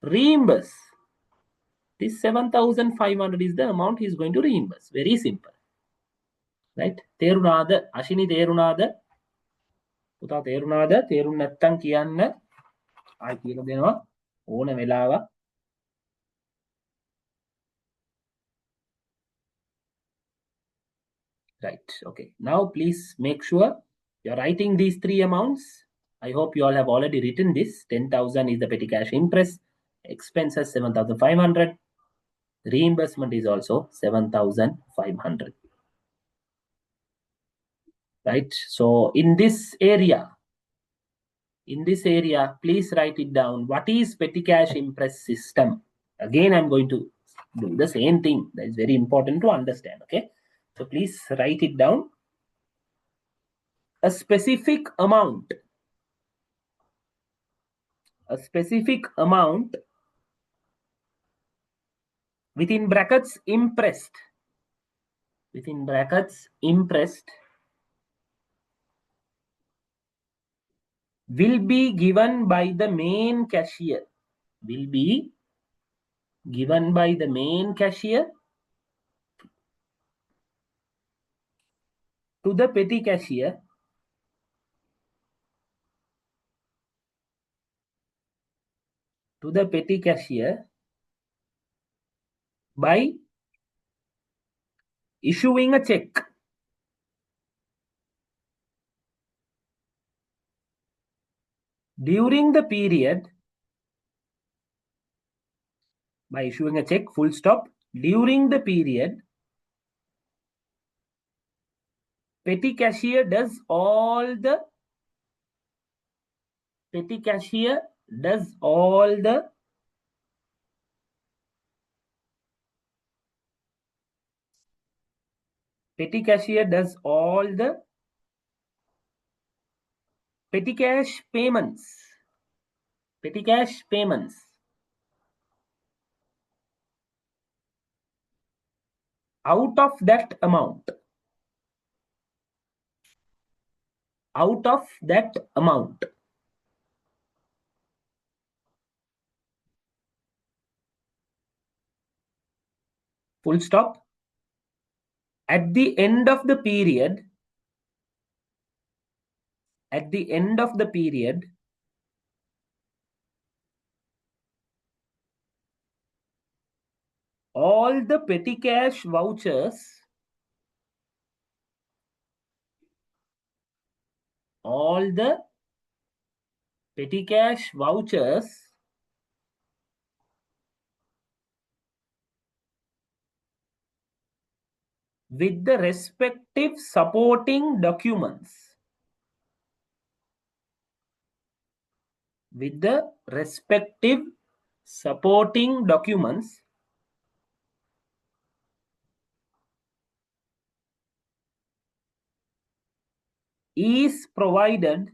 reimburse. This 7,500 is the amount he is going to reimburse. Very simple. Right? තේරුණාද? අශිනි තේරුණාද? පුතා තේරුණාද? තේරුම් නැත්තම් කියන්න. ආයි කියලා දෙනවා. ඕන වෙලාවක්. Right. Okay. Now please make sure you're writing these three amounts. I hope you all have already written this. 10,000 is the petty cash impress. Expenses 7,500. Reimbursement is also 7,500. Right. So in this area, please write it down. What is petty cash impress system? Again, I'm going to do the same thing. That is very important to understand. Okay. So please write it down. A specific amount within brackets impressed will be given by the main cashier to the petty cashier by issuing a check during the period full stop. During the period, petty cashier does all the petty cash payments out of that amount full stop. At the end of the period, all the petty cash vouchers with the respective supporting documents is provided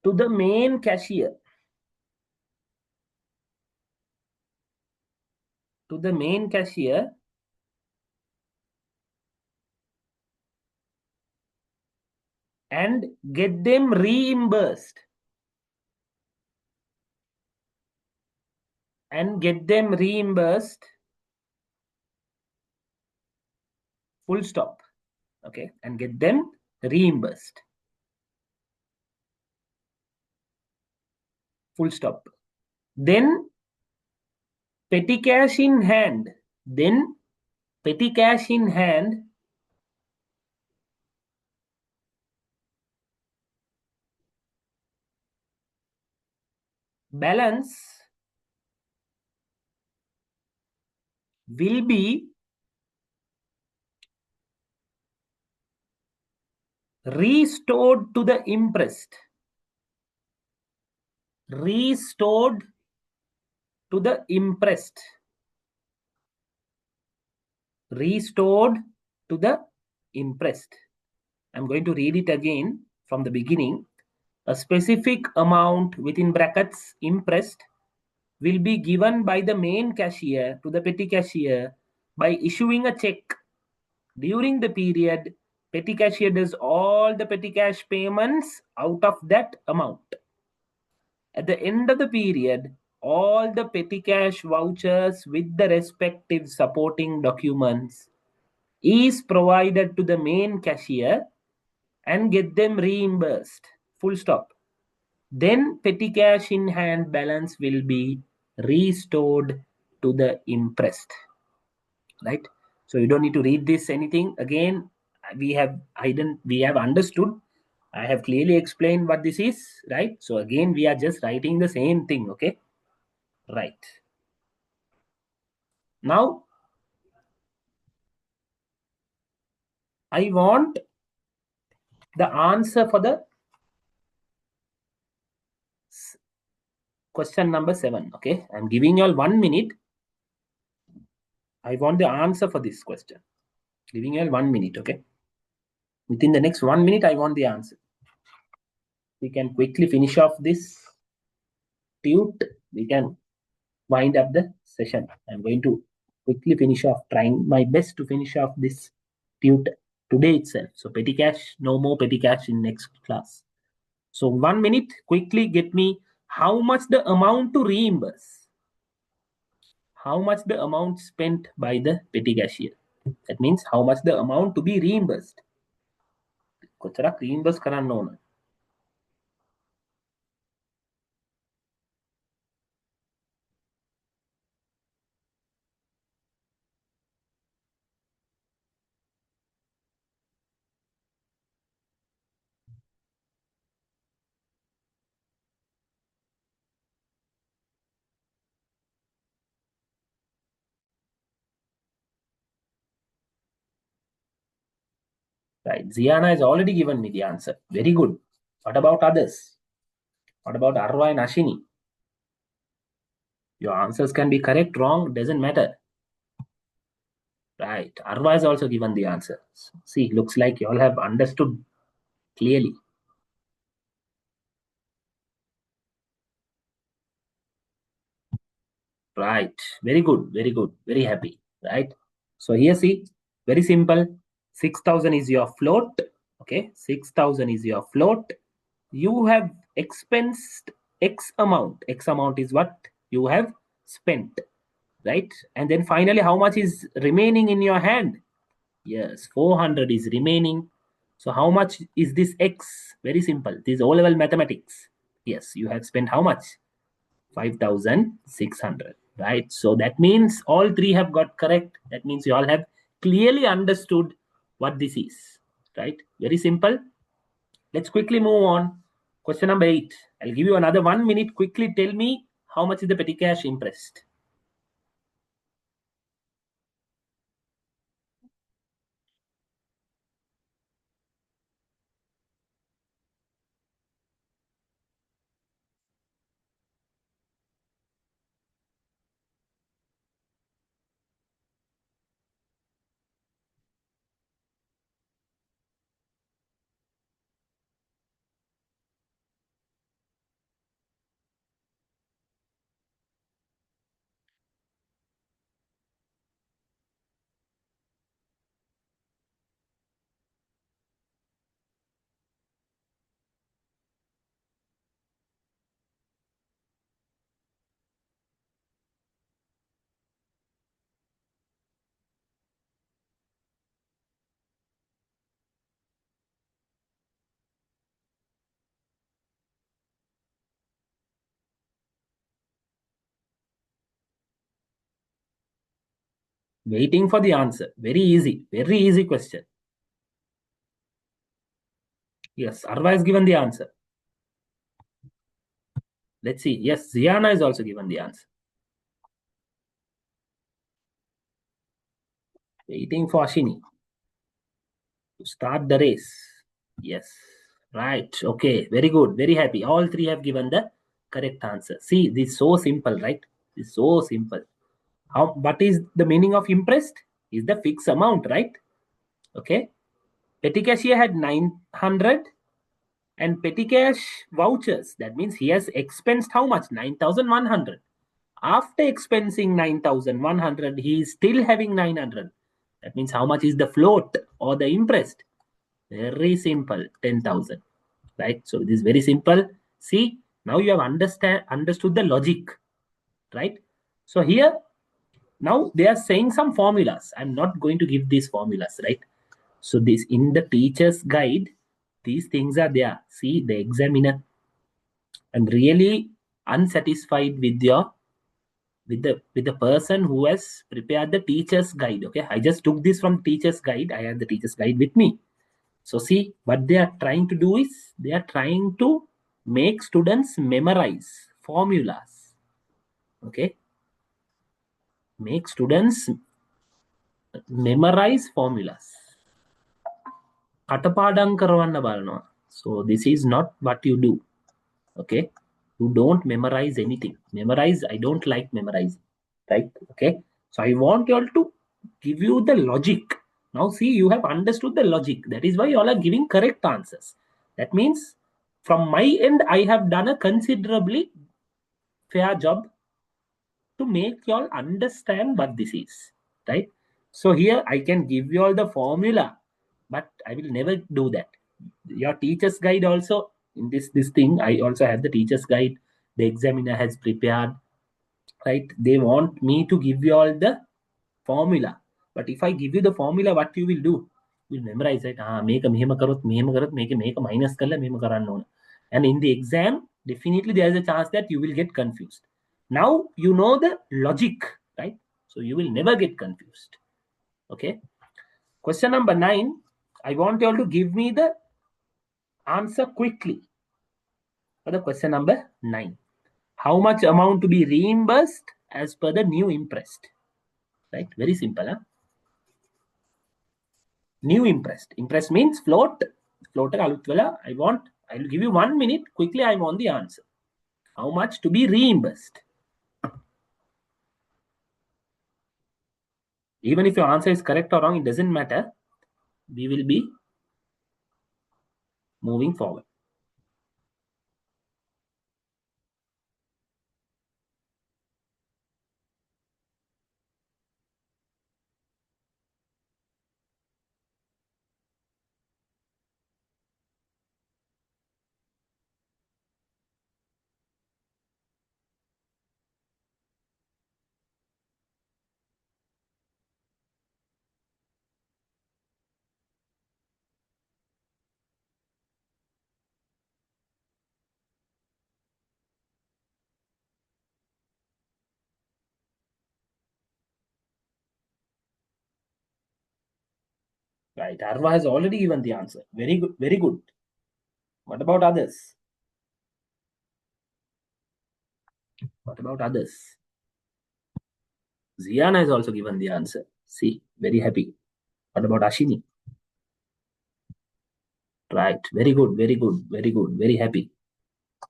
to the main cashier and get them reimbursed full stop. Okay, and get them reimbursed full stop. Then petty cash in hand balance will be restored to the impressed I'm going to read it again from the beginning. A specific amount within brackets impressed will be given by the main cashier to the petty cashier by issuing a check During the period, petty cashier does all the petty cash payments out of that amount. At the end of the period, all the petty cash vouchers with the respective supporting documents is provided to the main cashier and get them reimbursed. Full stop. Then petty cash in hand balance will be restored to the impressed. Right? So you don't need to read this anything again. We have understood. I have clearly explained what this is, right? So again, we are just writing the same thing, okay? Right. Now, I want the answer for the question number 7, okay? I'm giving you all 1 minute. I want the answer for this question. Giving you all 1 minute, okay? Within the next 1 minute, I want the answer. We can quickly finish off this tute. We can wind up the session. I'm going to quickly finish off, trying my best to finish off this tute today itself. So petty cash, no more petty cash in next class. So 1 minute, quickly get me how much the amount to reimburse. How much the amount spent by the petty cashier. That means how much the amount to be reimbursed. කොච්චරක් reimburse කරන්න ඕන. Right. Ziana has already given me the answer. Very good. What about others? What about Arwa and Ashini? Your answers can be correct, wrong, doesn't matter. Right. Arwa has also given the answer. See, looks like you all have understood clearly. Right. Very good. Very good. Very happy. Right. So here, see, very simple. 6,000 is your float. Okay. 6,000 is your float. You have expensed X amount. X amount is what you have spent. Right. And then finally, how much is remaining in your hand? Yes, 400 is remaining. So how much is this X? Very simple. This is O-level mathematics. Yes, you have spent how much? 5,600. Right. So that means all three have got correct. That means you all have clearly understood what this is. Right. Very simple. Let's quickly move on. Question number 8. I'll give you another 1 minute. Quickly tell me how much is the petty cash impressed. Waiting for the answer. Very easy question. Yes, Arva has given the answer. Let's see. Yes, Ziana is also given the answer. Waiting for Ashini to start the race. Yes, right. Okay, very good. Very happy. All three have given the correct answer. See, this is so simple, right? This is so simple. How? What is the meaning of impressed? Is the fixed amount, right? Okay. Petty cashier had 900 and petty cash vouchers. That means he has expensed how much? 9,100. After expensing 9,100, he is still having 900. That means how much is the float or the interest? Very simple, 10,000. Right? So this is very simple. See, now you have understood the logic, right? So here, now they are saying some formulas. I'm not going to give these formulas, right? So this in the teacher's guide, these things are there. See, the examiner, I'm really unsatisfied with your with the person who has prepared the teacher's guide. Okay, I just took this from teacher's guide. I had the teacher's guide with me. So see, what they are trying to do is they are trying to make students memorize formulas. Okay, make students memorize formulas. කටපාඩම් කරවන්න බලනවා. So this is not what you do. Okay, you don't memorize anything. Memorize, I don't like memorizing, right? Okay, so I want you all to give you the logic. Now see, you have understood the logic. That is why you all are giving correct answers. That means from my end I have done a considerably fair job to make you all understand what this is, right? So here I can give you all the formula, but I will never do that. Your teacher's guide also, in this thing I also have the teacher's guide. The examiner has prepared, right? They want me to give you all the formula, but if I give you the formula, what you will do? You will memorize it. Make a මෙහෙම කරොත් මෙහෙම කරොත් මේක minus කරලා මෙහෙම කරන්න ඕන. And in the exam, definitely there is a chance that you will get confused. Now you know the logic, right? So you will never get confused. Okay, question number 9. I want you all to give me the answer quickly for the question number 9. How much amount to be reimbursed as per the new interest? Right, very simple, huh? New interest means float. Floater alutwala. I'll give you 1 minute quickly. I want the answer. How much to be reimbursed? Even if your answer is correct or wrong, it doesn't matter. We will be moving forward. Right, Arva has already given the answer. Very good, very good. What about others? What about others? Ziana has also given the answer. See, very happy. What about Ashini? Right, very good, very good, very good, very happy,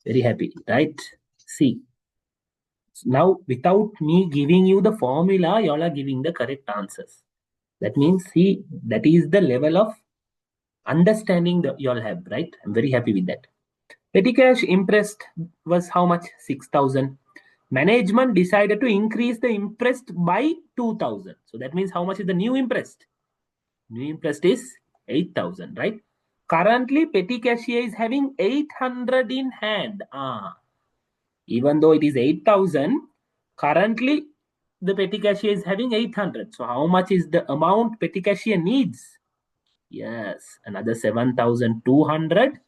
very happy. Right, see, now without me giving you the formula, y'all are giving the correct answers. That means, see, that is the level of understanding that y'all have, right? I'm very happy with that. Petty cash interest was how much? 6,000. Management decided to increase the interest by 2,000. So that means how much is the new interest? New interest is 8,000, right? Currently, petty cashier is having 800 in hand. Even though it is 8,000, currently the petty cashier is having 800. So how much is the amount petty cashier needs? Yes, another 7,200.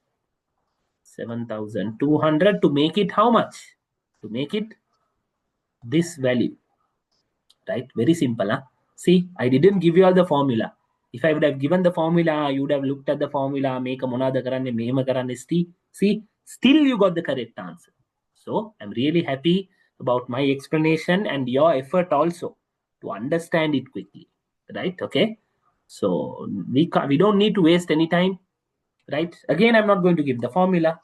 7,200 to make it how much? To make it this value, right? Very simple, huh? See, I didn't give you all the formula. If I would have given the formula, you would have looked at the formula, make a monada karanne, mema karanne, see, still you got the correct answer. So I'm really happy about my explanation and your effort also to understand it quickly, right? Okay. So we don't need to waste any time, right? Again, I'm not going to give the formula,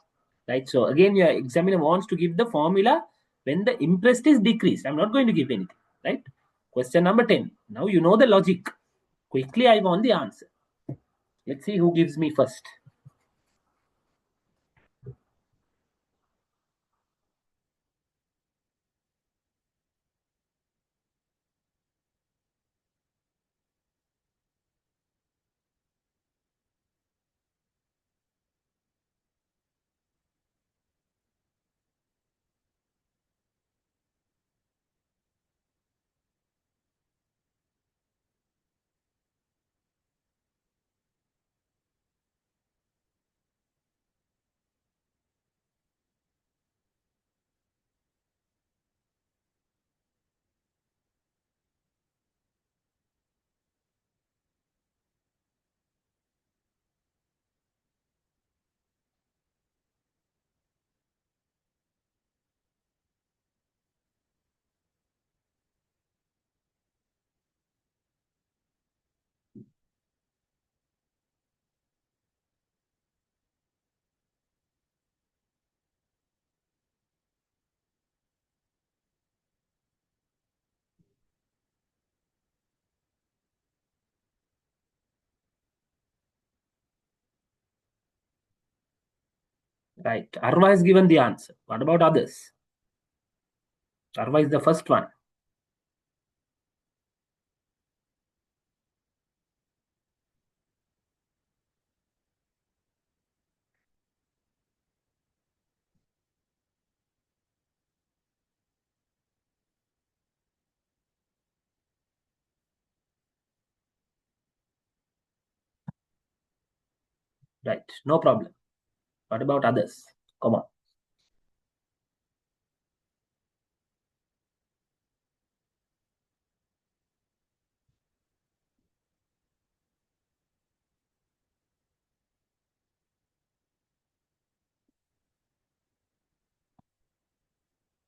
right? So again, your examiner wants to give the formula when the interest is decreased. I'm not going to give anything, right? Question number 10. Now you know the logic. Quickly, I want the answer. Let's see who gives me first. Right. Arva has given the answer. What about others? Arva is the first one. Right. No problem. What about others? Come on.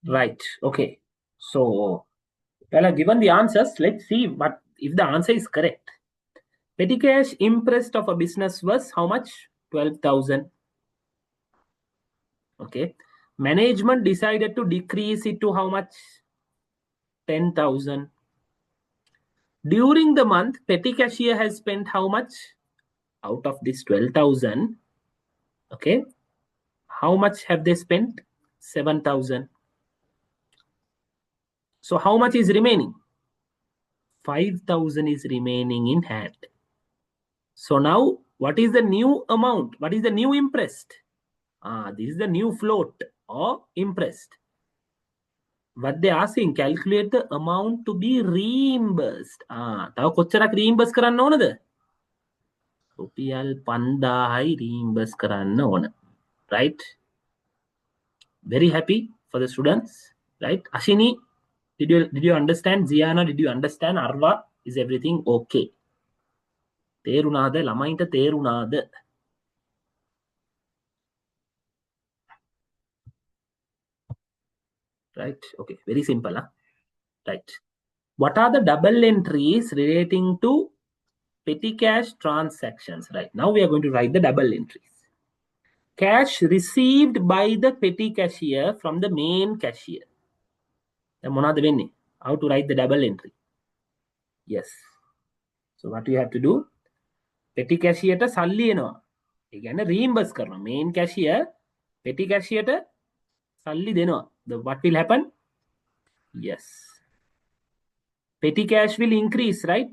Right. Okay. So, well, I've given the answers. Let's see what if the answer is correct. Petty cash imprest of a business was how much? 12,000. Okay. Management decided to decrease it to how much? 10,000. During the month, petty cashier has spent how much? Out of this 12,000. Okay. How much have they spent? 7,000. So, how much is remaining? 5,000 is remaining in hand. So, now what is the new amount? What is the new imprest? This is the new float or imprest. What they asking, calculate the amount to be reimbursed. තව කොච්චරක් reimburse කරන්න ඕනද? රුපියල් 5,000යි reimburse කරන්න ඕන. Right? Very happy for the students. Right? Ashini, did you understand? Ziana, did you understand? Arva, is everything okay? තේරුණාද? ළමයින්ට තේරුණාද? Right? Okay. Very simple. Huh? Right. What are the double entries relating to petty cash transactions? Right. Now we are going to write the double entries. Cash received by the petty cashier from the main cashier. How to write the double entry? Yes. So what you have to do? Petty cashier ට සල්ලි එනවා. ඒ කියන්නේ reimburse කරනවා. Main cashier petty cashier ට සල්ලි දෙනවා. What will happen? Yes. Petty cash will increase, right?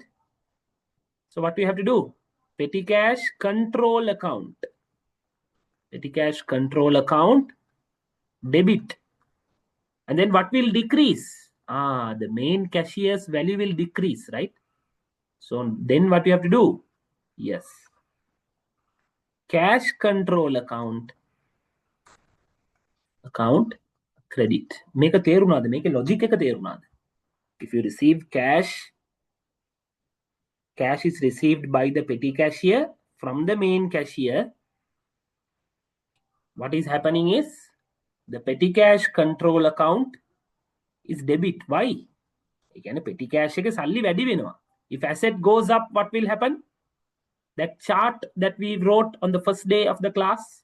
So what we have to do? Petty cash control account. Petty cash control account debit. And then what will decrease? The main cashier's value will decrease, right? So then what you have to do? Yes. Cash control account credit. Make a තේරුණාද? Make a logic එක තේරුණාද? If you receive cash is received by the petty cashier from the main cashier. What is happening is the petty cash control account is debit. Why? Again, petty cash එක සල්ලි වැඩි වෙනවා. If asset goes up, what will happen? That chart that we wrote on the first day of the class.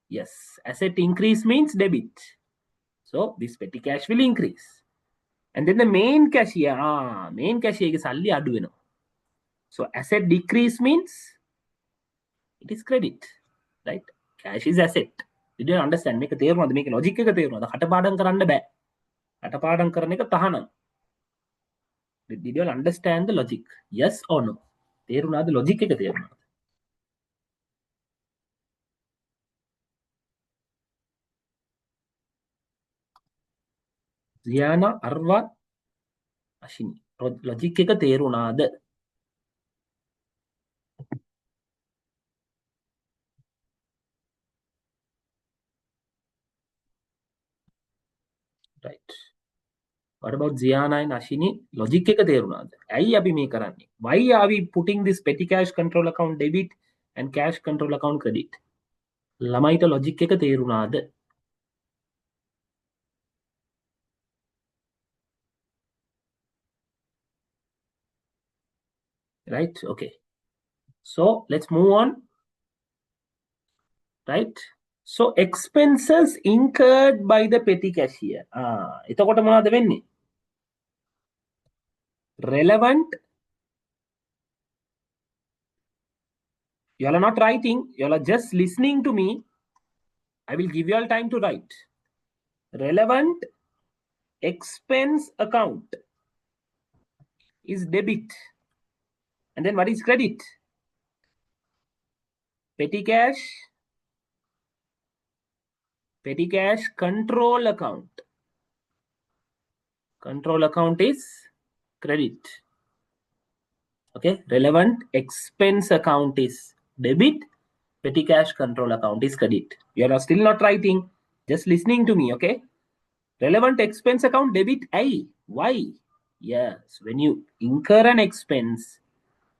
Yes, asset increase means debit. So this petty cash will increase. And then the main cashier එක සල්ලි අඩු වෙනවා. So asset decrease means it is credit, right? Cash is asset. Did you understand? මේක තේරුණාද? මේක logic එක තේරුණාද? කටපාඩම් කරන්න බෑ. කටපාඩම් කරන එක තහනම්. Did you all understand the logic? Yes or no? තේරුණාද? logic එක තේරුණාද? Ziana, Arva, Ashini. Logic එක තේරුණාද? Right. What about Ziana and Ashini? Logic එක තේරුණාද? ඇයි අපි මේ කරන්නේ? Why are we putting this petty cash control account debit and cash control account credit? ළමයිට logic එක තේරුණාද? Right? Okay. So let's move on. Right? So expenses incurred by the petty cashier. එතකොට මොනවද වෙන්නේ? Relevant. You all are not writing. You all are just listening to me. I will give you all time to write. Relevant expense account is debit. And then what is credit? Petty cash control account. Control account is credit. Okay, relevant expense account is debit. Petty cash control account is credit. You are still not writing, just listening to me. Okay, relevant expense account debit. I. Why? Yes, when you incur an expense,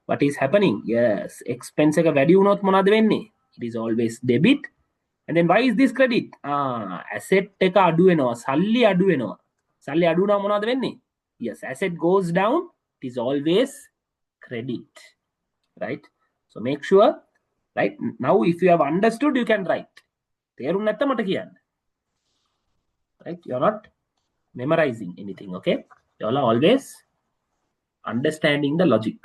what is happening? Yes, expense එක වැඩි වුණොත් මොනවද වෙන්නේ? It is always debit. And then why is this credit? Asset එක අඩු වෙනවා, සල්ලි අඩු වෙනවා. සල්ලි අඩු වුණාම මොනවද වෙන්නේ? Yes, asset goes down. It is always credit, right? So make sure, right? Now if you have understood, you can write. තේරුම් නැත්නම් මට කියන්න. Right? You're not memorizing anything, okay? You all are always understanding the logic.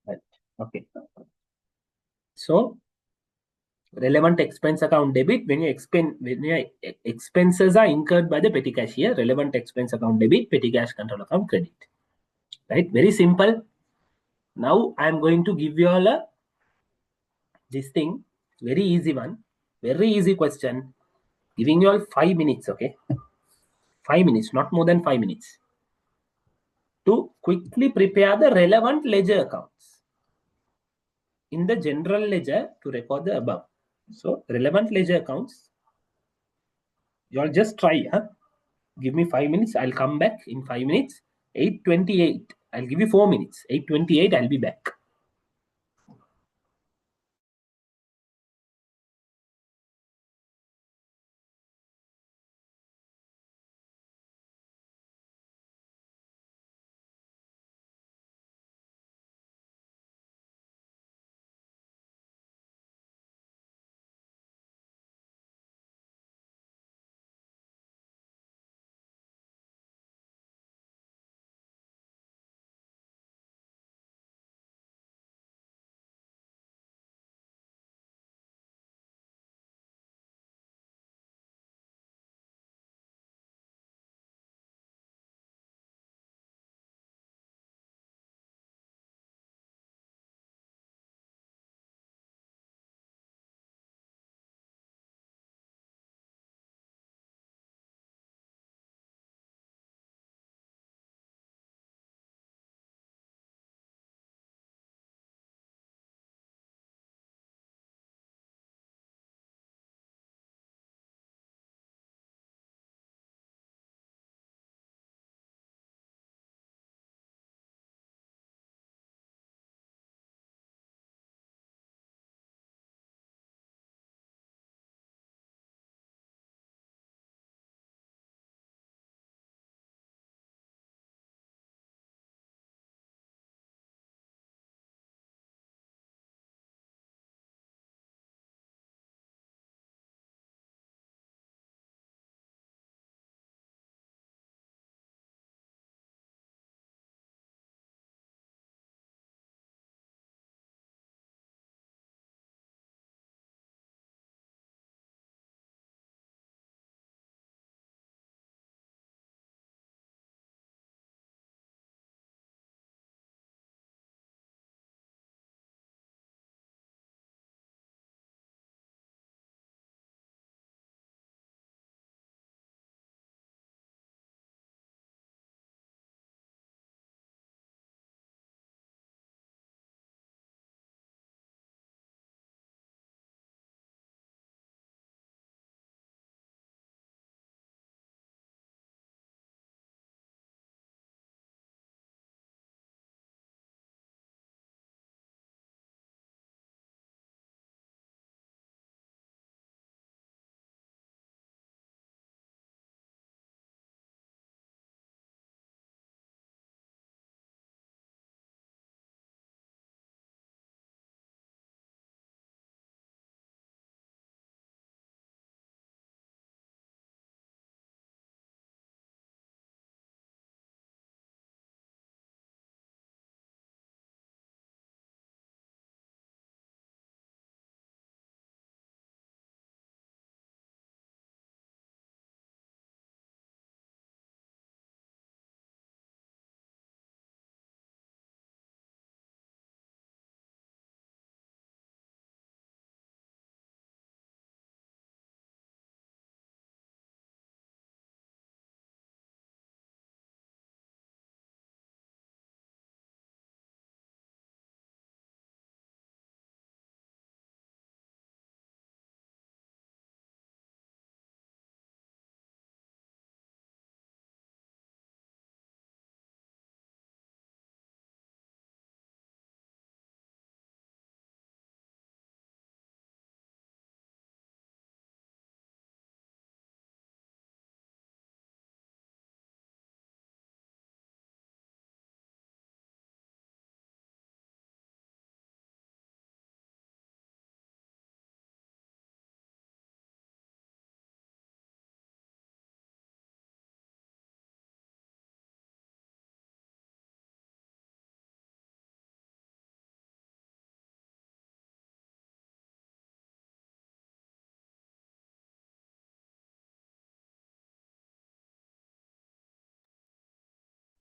Right. Okay. So relevant expense account debit when your expenses are incurred by the petty cash here. Relevant expense account debit, petty cash control account credit. Right? Very simple. Now I am going to give you all this thing. Very easy one. Very easy question. Giving you all 5 minutes. Okay. 5 minutes, not more than 5 minutes, to quickly prepare the relevant ledger accounts in the general ledger to record the above. So relevant ledger accounts, you all just try. Give me 5 minutes. I'll come back in 5 minutes. 8:28. I'll give you 4 minutes. 8:28. I'll be back.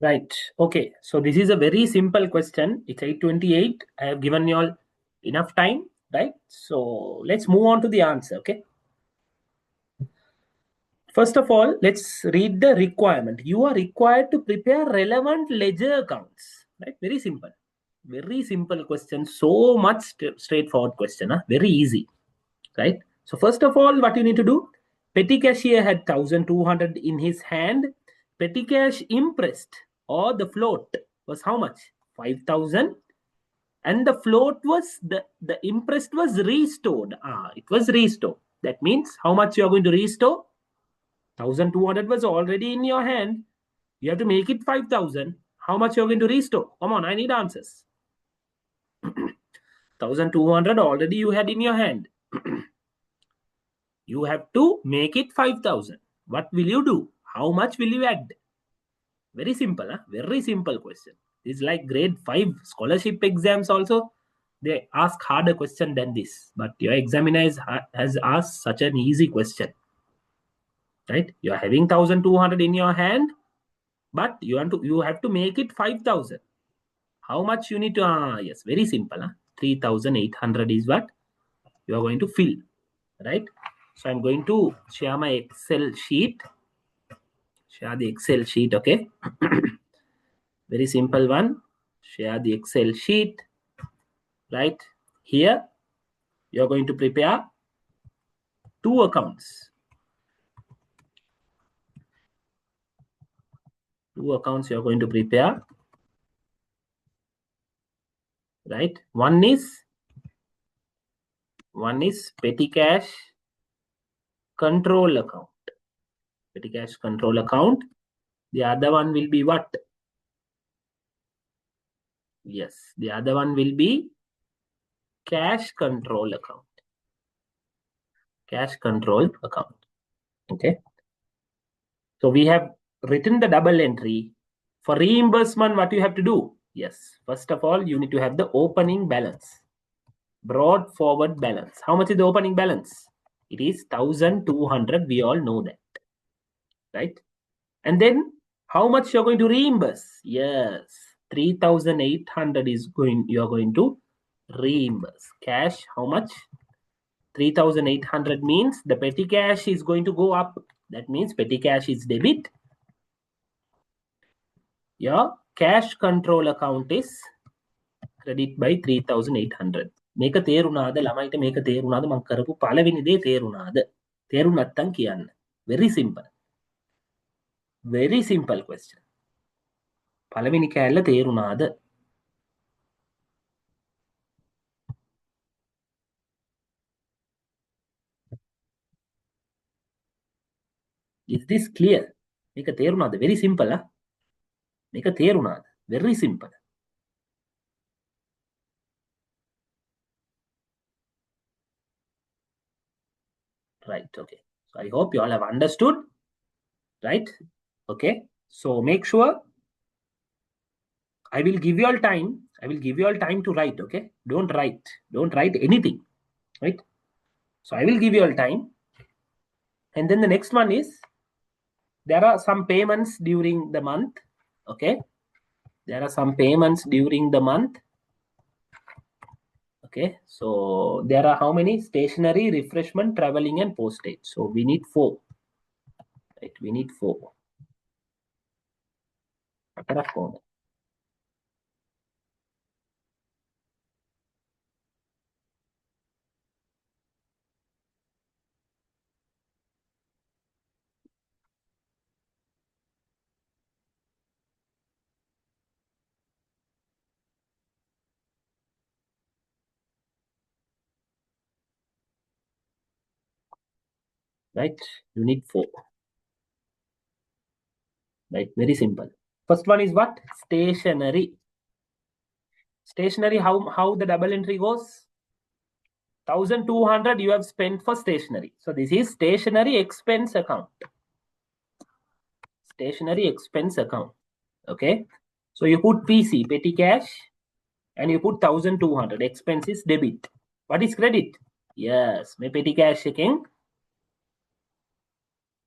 Right. Okay. So this is a very simple question. It's 8:28. I have given you all enough time, right? So let's move on to the answer. Okay. First of all, let's read the requirement. You are required to prepare relevant ledger accounts. Right? Very simple. Very simple question. So much straightforward question. Huh? Very easy. Right? So first of all, what you need to do? Petty cashier had 1,200 in his hand. Petty cash impressed or the float was how much? 5,000. And the float was the impressed was restored. It was restored. That means how much you are going to restore? 1,200 was already in your hand. You have to make it 5,000. How much you are going to restore? Come on, I need answers. 1,200 already you had in your hand. You have to make it 5,000. What will you do? How much will you add? Very simple, huh? Very simple question. It's like grade 5 scholarship exams also. They ask harder question than this. But your examiner has asked such an easy question. Right? You are having 1,200 in your hand, but you have to make it 5,000. How much you need to? Yes, very simple. Huh? 3,800 is what you are going to fill. Right? So I'm going to share my Excel sheet. Share the Excel sheet, okay? Very simple one. Share the Excel sheet, right? Here, you're going to prepare two accounts. Two accounts you're going to prepare, right? One is petty cash control account. Petty cash control account. The other one will be what? Yes, the other one will be cash control account. Cash control account. Okay. So we have written the double entry. For reimbursement, what you have to do? Yes, first of all, you need to have the opening balance. Brought forward balance. How much is the opening balance? It is 1,200. We all know that, right? And then how much you're going to reimburse? Yes, 3,800 is going. You are going to reimburse cash. How much? 3,800 means the petty cash is going to go up. That means petty cash is debit. Your cash control account is credit by 3,800. මේක තේරුණාද ළමයිට මේක තේරුණාද මම කරපු පළවෙනි දේ තේරුණාද තේරුම් නැත්තම් කියන්න. Very simple. Very simple question. පළවෙනි කෑල්ල තේරුණාද? Is this clear? මේක තේරුණාද? Very simple. මේක තේරුණාද? Very simple. Right, okay. So I hope you all have understood. Right? Okay. So make sure I will give you all time. I will give you all time to write, okay? Don't write. Don't write anything. Right? So I will give you all time. And then the next one is there are some payments during the month. Okay. There are some payments during the month. Okay. So there are how many? Stationery, refreshment, traveling, and postage. So we need 4. Right. We need 4. Right. You need 4. Right. Very simple. First one is what? Stationery. Stationery, how the double entry goes? 1,200 you have spent for stationery. So this is stationery expense account. Stationery expense account. Okay. So you put PC, petty cash, and you put 1,200. Expense is debit. What is credit? Yes. My petty cash checking.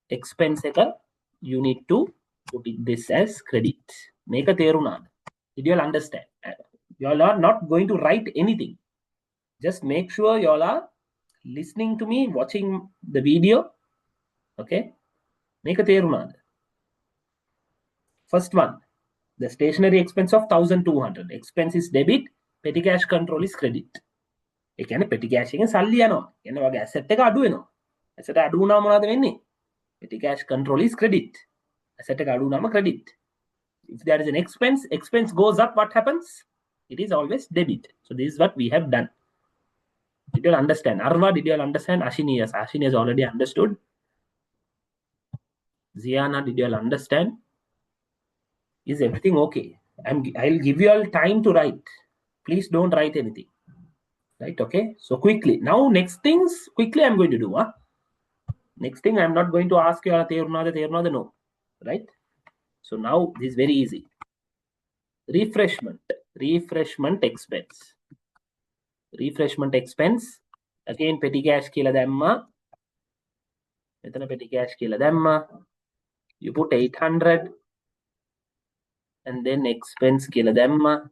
Expense account. You need to put this as credit. Make a terunad. Did you all understand? You all are not going to write anything. Just make sure you all are listening to me, watching the video. Okay. Make a terunad. First one, the stationary expense of 1200. Expense is debit. Petty cash control is credit. ඒ කියන්නේ petty cash එකෙන් සල්ලි යනවා. කියන්නේ වගේ asset එක අඩු වෙනවා. asset අඩු වුණාම මොනවද වෙන්නේ? Petty cash control is credit. asset එක අඩු වුණාම credit. If there is an expense goes up, what happens? It is always debit. So this is what we have done. Did you all understand? Arva, did you all understand? Ashini, yes. Ashini has already understood. Ziana, did you all understand? Is everything okay? I'll give you all time to write. Please don't write anything. Right? Okay. So quickly. Now, next things, quickly I'm going to do. Next thing, I'm not going to ask you, no. Right? So now, this is very easy. Refreshment expense. Refreshment expense. Again, petty cash kila damma. Petty cash kila damma. You put 800. And then expense kila damma.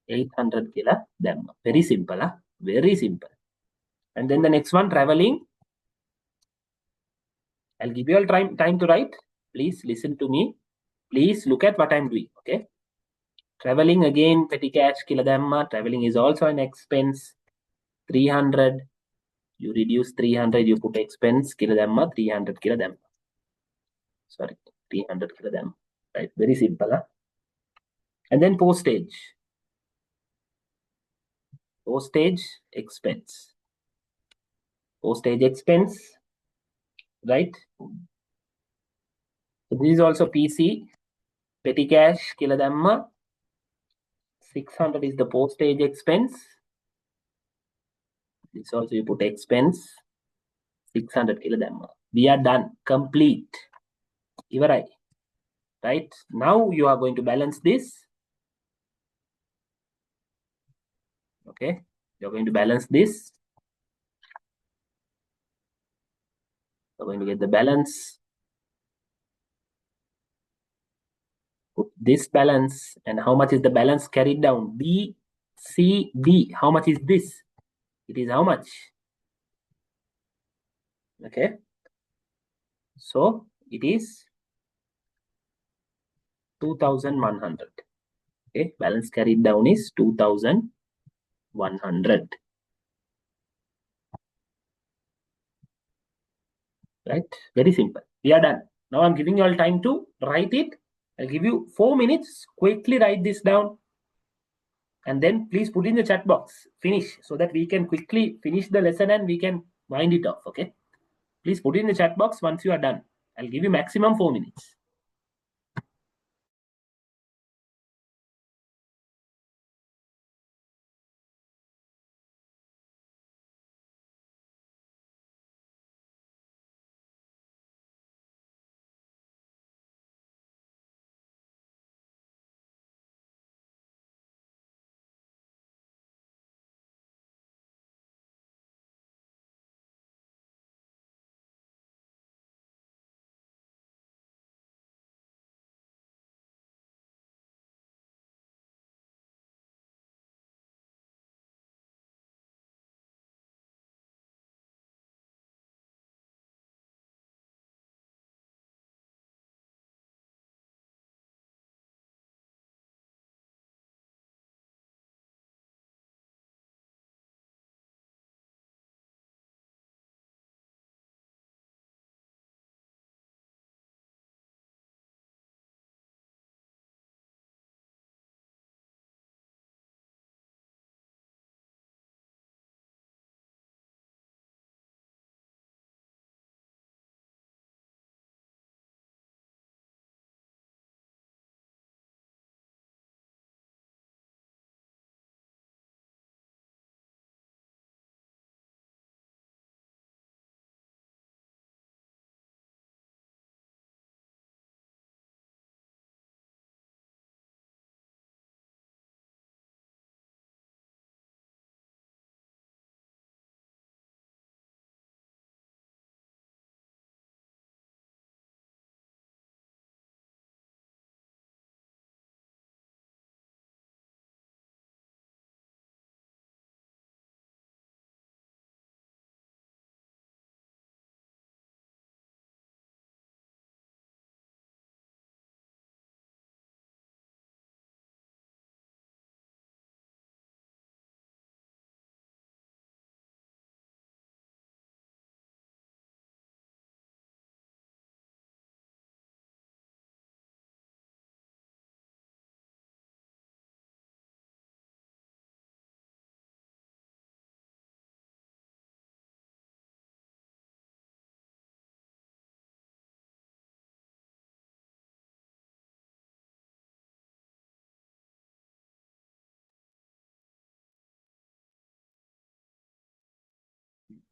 800 kila damma. Very simple. Very simple. And then the next one, traveling. I'll give you all time to write. Please listen to me. Please look at what I'm doing. Okay. Traveling again, petty cash kila damma. Traveling is also an expense. 300. You reduce 300. You put expense kila damma. 300 kila damma. Sorry, 300 kila damma. Right. Very simple. And then postage. Postage expense. Postage expense. Right. So this is also PC. Petty cash kila damma. 600 is the postage expense. This also you put expense. 600 kila damma. We are done. Complete. Ivarai. Right. Now you are going to balance this. Okay. You're going to balance this. You're going to get the balance. Put this balance. And how much is the balance carried down? B, C, D. How much is this? It is how much? Okay. So it is 2100. Okay. Balance carried down is 2100. Right. Very simple. We are done. Now I'm giving you all time to write it. I'll give you 4 minutes. Quickly write this down. And then please put in the chat box. Finish so that we can quickly finish the lesson and we can wind it off. Okay. Please put in the chat box once you are done. I'll give you maximum 4 minutes.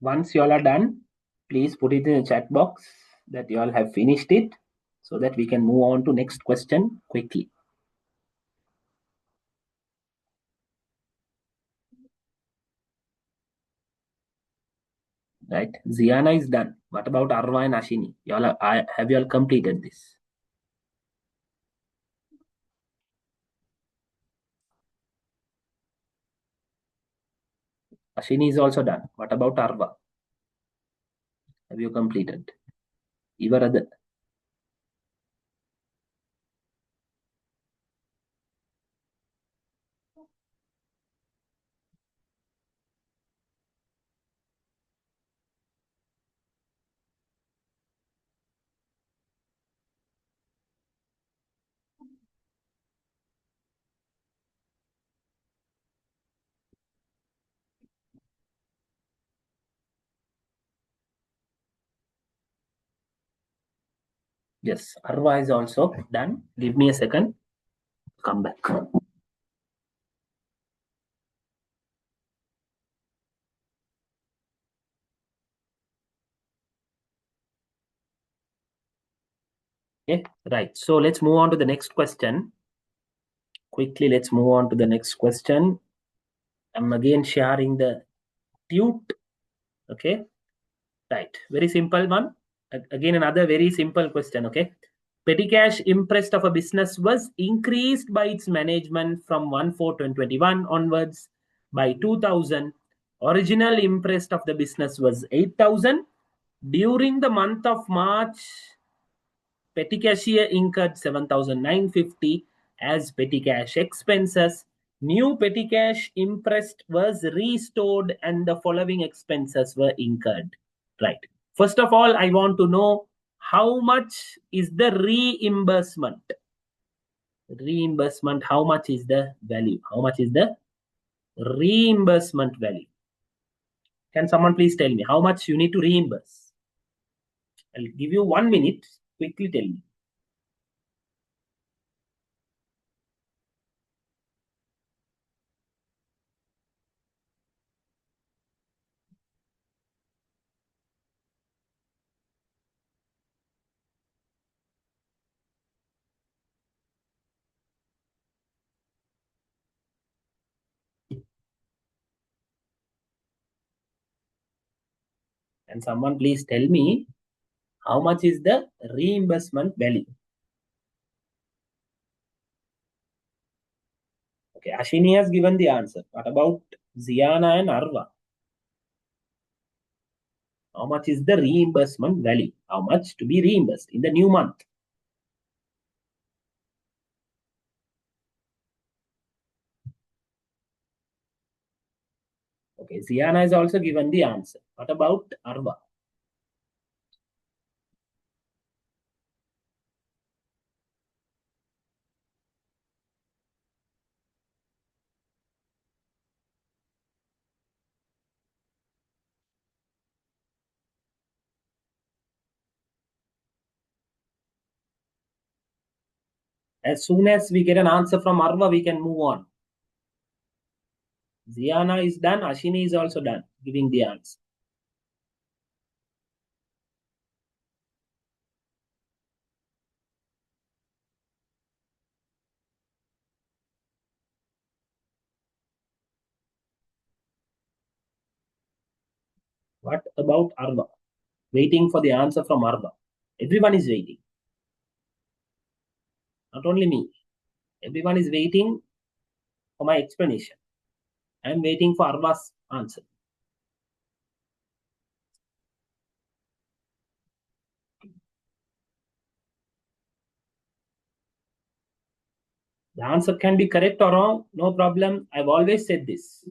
Once you all are done, please put it in the chat box that you all have finished it so that we can move on to next question quickly. Right? Ziana is done. What about Arva and Ashini? Have you all completed this? Ashini is also done. What about Arva? Have you completed? Ivar Yes, Arva is also done. Give me a second. Come back. Okay, right. So let's move on to the next question. Quickly, let's move on to the next question. I'm again sharing the tute. Okay, right. Very simple one. Again, another very simple question. Okay. Petty cash imprest of a business was increased by its management from 1/4/2021 onwards by 2,000. Original imprest of the business was 8,000. During the month of March, petty cashier incurred 7,950 as petty cash expenses. New petty cash imprest was restored and the following expenses were incurred. Right. First of all, I want to know how much is the reimbursement. Reimbursement, how much is the value? How much is the reimbursement value? Can someone please tell me how much you need to reimburse? I'll give you 1 minute. Quickly tell me. And someone please tell me how much is the reimbursement value? Okay, Ashini has given the answer. What about Ziana and Arva? How much is the reimbursement value? How much to be reimbursed in the new month? Okay, Ziana has also given the answer. What about Arva? As soon as we get an answer from Arva, we can move on. Ziana is done. Ashini is also done giving the answer. What about Arva? Waiting for the answer from Arva. Everyone is waiting. Not only me. Everyone is waiting for my explanation. I am waiting for Arva's answer. The answer can be correct or wrong, no problem. I've always said this.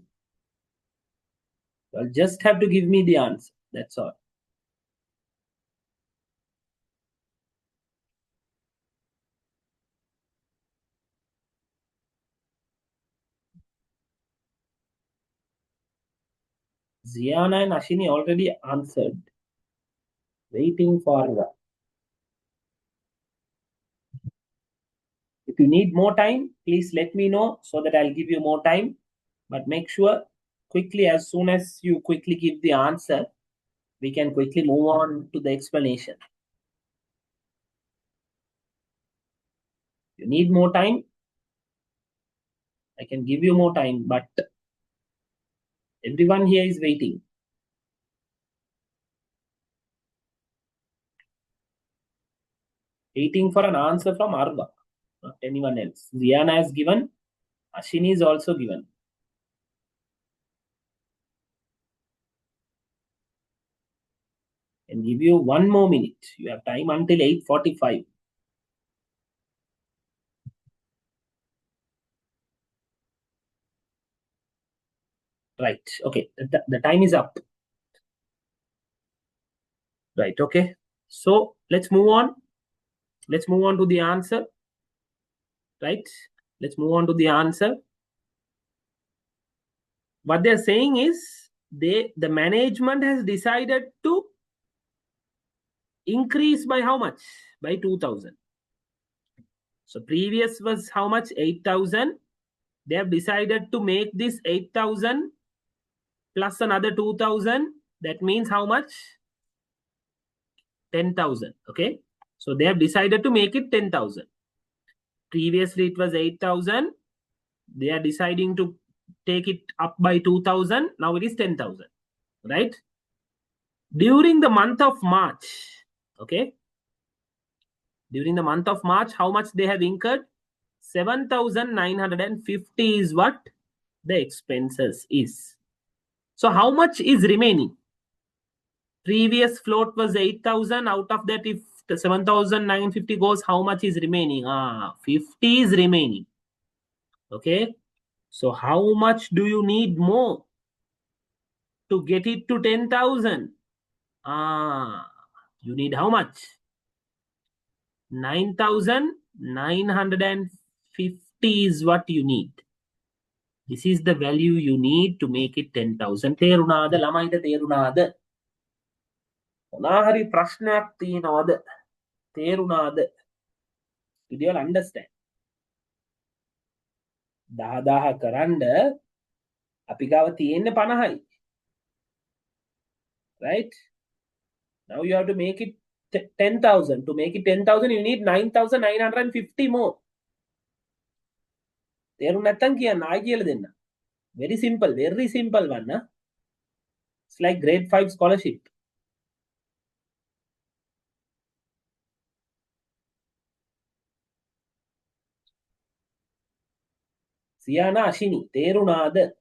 You'll just have to give me the answer. That's all. Ziana and Ashini already answered. Waiting for Arva. If you need more time, please let me know so that I'll give you more time. But make sure quickly, as soon as you quickly give the answer, we can quickly move on to the explanation. You need more time, I can give you more time, but everyone here is waiting. Waiting for an answer from Arba, not anyone else. Ziana has given, Ashini is also given. And give you 1 more minute. You have time until 8:45. Right. Okay. The time is up. Right. Okay. So let's move on. Let's move on to the answer. Right. Let's move on to the answer. What they're saying is the management has decided to increase by how much? By 2,000. So previous was how much? 8,000. They have decided to make this 8,000 plus another 2,000. That means how much? 10,000. Okay. So they have decided to make it 10,000. Previously it was 8,000. They are deciding to take it up by 2,000. Now it is 10,000. Right. During the month of March. Okay. During the month of March, how much they have incurred? 7,950 is what the expenses is. So how much is remaining? Previous float was 8,000. Out of that, if the 7,950 goes, how much is remaining? 50 is remaining. Okay. So how much do you need more to get it to 10,000? You need how much? 9,950 is what you need. This is the value you need to make it 10,000. තේරුණාද ළමයිට තේරුණාද? මොනවා හරි ප්‍රශ්නයක් තියෙනවද? තේරුණාද? Did you all understand? 10,000 කරන්න අපි ගාව තියෙන්නේ 50යි. Right? Now you have to make it 10,000. To make it 10,000, you need 9,950 more. තේරුම් නැත්තම් කියන්න ආයි කියලා දෙන්න. Very simple one. Huh? It's like grade 5 scholarship. Siana Ashini, තේරුණාද?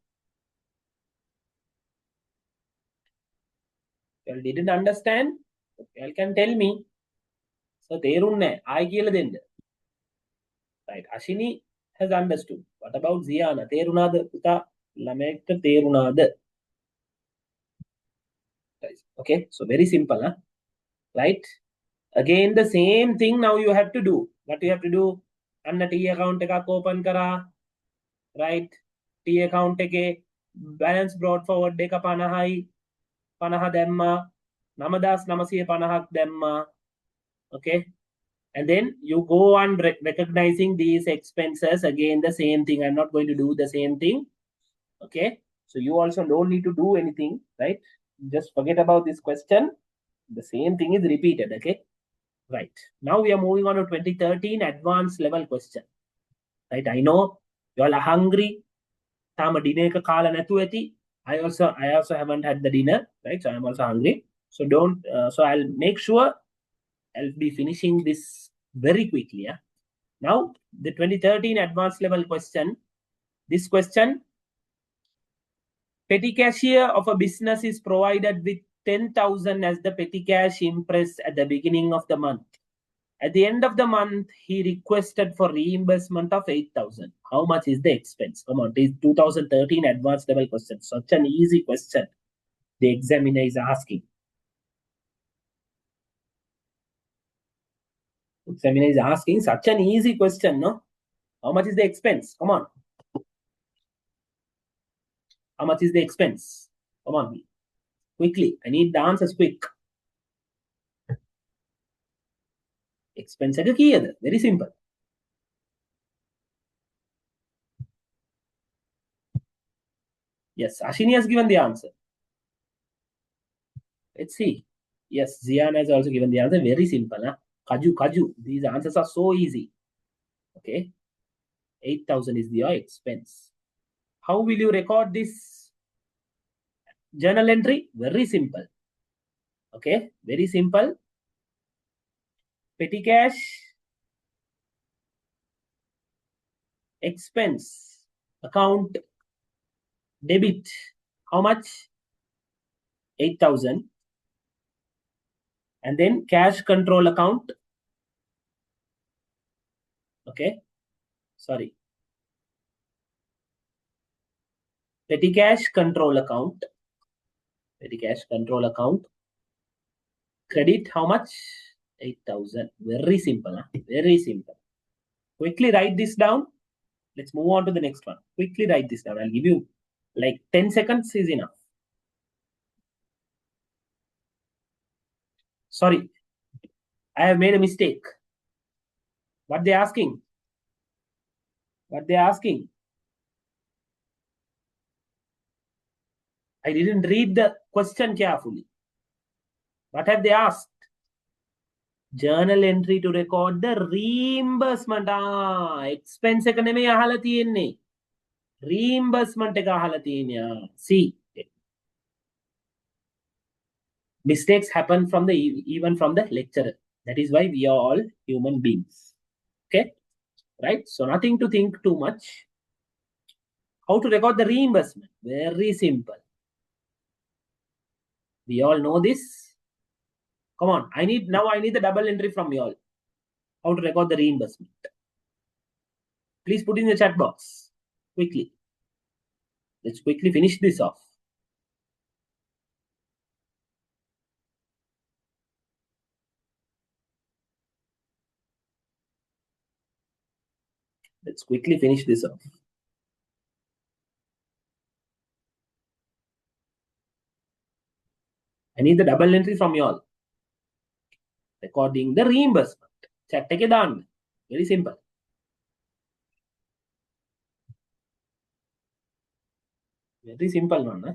You all didn't understand? You all can tell me. So තේරුන්නේ ආයි කියලා දෙන්න. Right. Ashini has understood. What about Ziana? තේරුණාද පුතා? ළමයට තේරුණාද? Okay. So very simple, huh? Right? Again the same thing now you have to do. What you have to do? අන්න T account එකක් open කරා. Right? T account එකේ balance brought forward එක 50යි. 50 දැම්මා. 9,950ක් දැම්මා. Okay? And then you go on recognizing these expenses. Again the same thing. I'm not going to do the same thing. Okay? So you also don't need to do anything, right? Just forget about this question. The same thing is repeated. Okay? Right. Now we are moving on to 2013 advanced level question. Right? I know you all are hungry. Tama dinner ka kala natu eti. I also haven't had the dinner, right? So I'm also hungry. So don't. So I'll make sure I'll be finishing this very quickly. Yeah. Now the 2013 advanced level question. This question: petty cashier of a business is provided with 10,000 as the petty cash impress at the beginning of the month. At the end of the month, he requested for reimbursement of 8,000. How much is the expense? Come on, this 2013 advanced level question. Such an easy question the examiner is asking. Examiner is asking such an easy question, no? How much is the expense? Come on. How much is the expense? Come on. Quickly. I need the answers quick. Expense එක කීයද? Very simple. Yes, Ashini has given the answer. Let's see. Yes, Zian has also given the answer. Very simple. Huh? Kaju. These answers are so easy. Okay. 8,000 is your expense. How will you record this journal entry? Very simple. Okay. Very simple. Petty cash expense account debit. How much? 8,000. And then cash control account. Okay. Sorry. Petty cash control account. Petty cash control account. Credit how much? 8,000. Very simple. Huh? Very simple. Quickly write this down. Let's move on to the next one. Quickly write this down. I'll give you like 10 seconds is enough. Sorry. I have made a mistake. What they asking? What they asking? I didn't read the question carefully. What have they asked? Journal entry to record the reimbursement. Expense එක නෙමෙයි අහලා තියෙන්නේ. Reimbursement එක අහලා තියෙන්නේ. See. Mistakes happen from the even from the lecturer. That is why we are all human beings. Okay. Right? So nothing to think too much. How to record the reimbursement? Very simple. We all know this. Come on. I need the double entry from you all. How to record the reimbursement? Please put in the chat box quickly. Let's quickly finish this off. Let's quickly finish this off. I need the double entry from you all. Recording the reimbursement. Chat take it down. Very simple. Very simple one. Huh?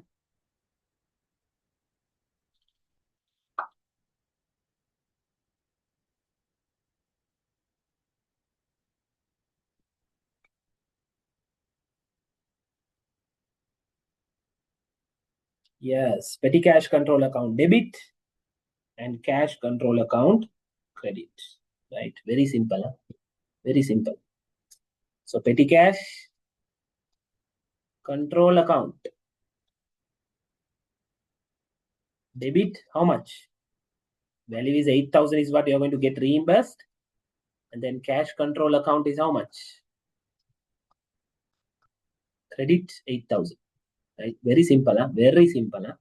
Yes, petty cash control account debit and cash control account credit. Right? Very simple. Huh? Very simple. So petty cash control account debit. How much? Value is 8,000 is what you're going to get reimbursed. And then cash control account is how much? Credit 8,000. Right? Very simple. Huh? Very simple. Huh?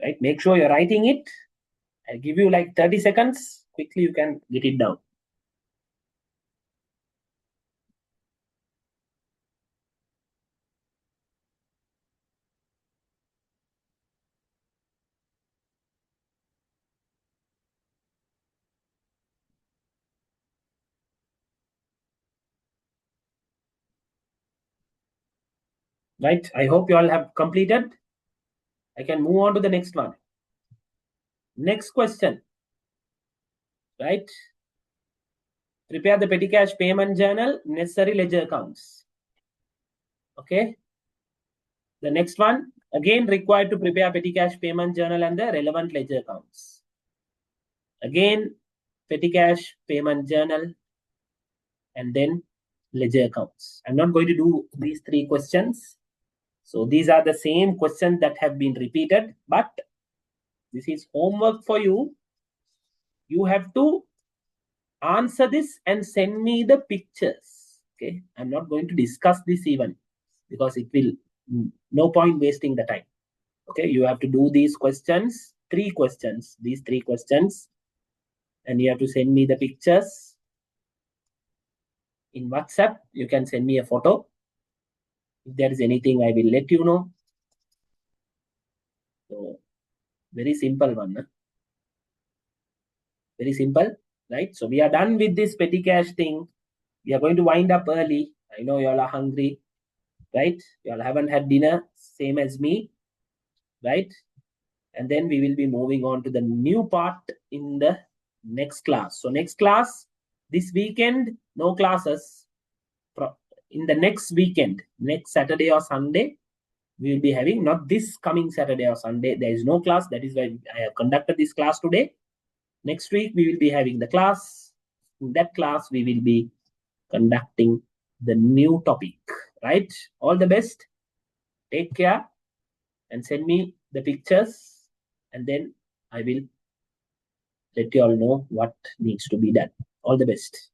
Right? Make sure you're writing it. I'll give you like 30 seconds. Quickly, you can get it down. Right? I hope you all have completed. I can move on to the next one. Next question. Right? Prepare the petty cash payment journal, necessary ledger accounts. Okay. The next one, again required to prepare petty cash payment journal and the relevant ledger accounts. Again, petty cash payment journal and then ledger accounts. I'm not going to do these three questions. So these are the same questions that have been repeated, but this is homework for you. You have to answer this and send me the pictures. Okay. I'm not going to discuss this even because it will no point wasting the time. Okay. You have to do these questions, these three questions, and you have to send me the pictures. In WhatsApp, you can send me a photo. If there is anything, I will let you know. So, very simple one. Huh? Very simple, right? So, we are done with this petty cash thing. We are going to wind up early. I know you all are hungry, right? You all haven't had dinner, same as me, right? and then we will be moving on to the new part in the next class. So next class, this weekend, no classes. In the next weekend, next Saturday or Sunday, we will be having, not this coming Saturday or Sunday, there is no class. That is why I have conducted this class today. Next week, we will be having the class. In that class, we will be conducting the new topic, right? All the best. Take care and send me the pictures, and then I will let you all know what needs to be done. All the best.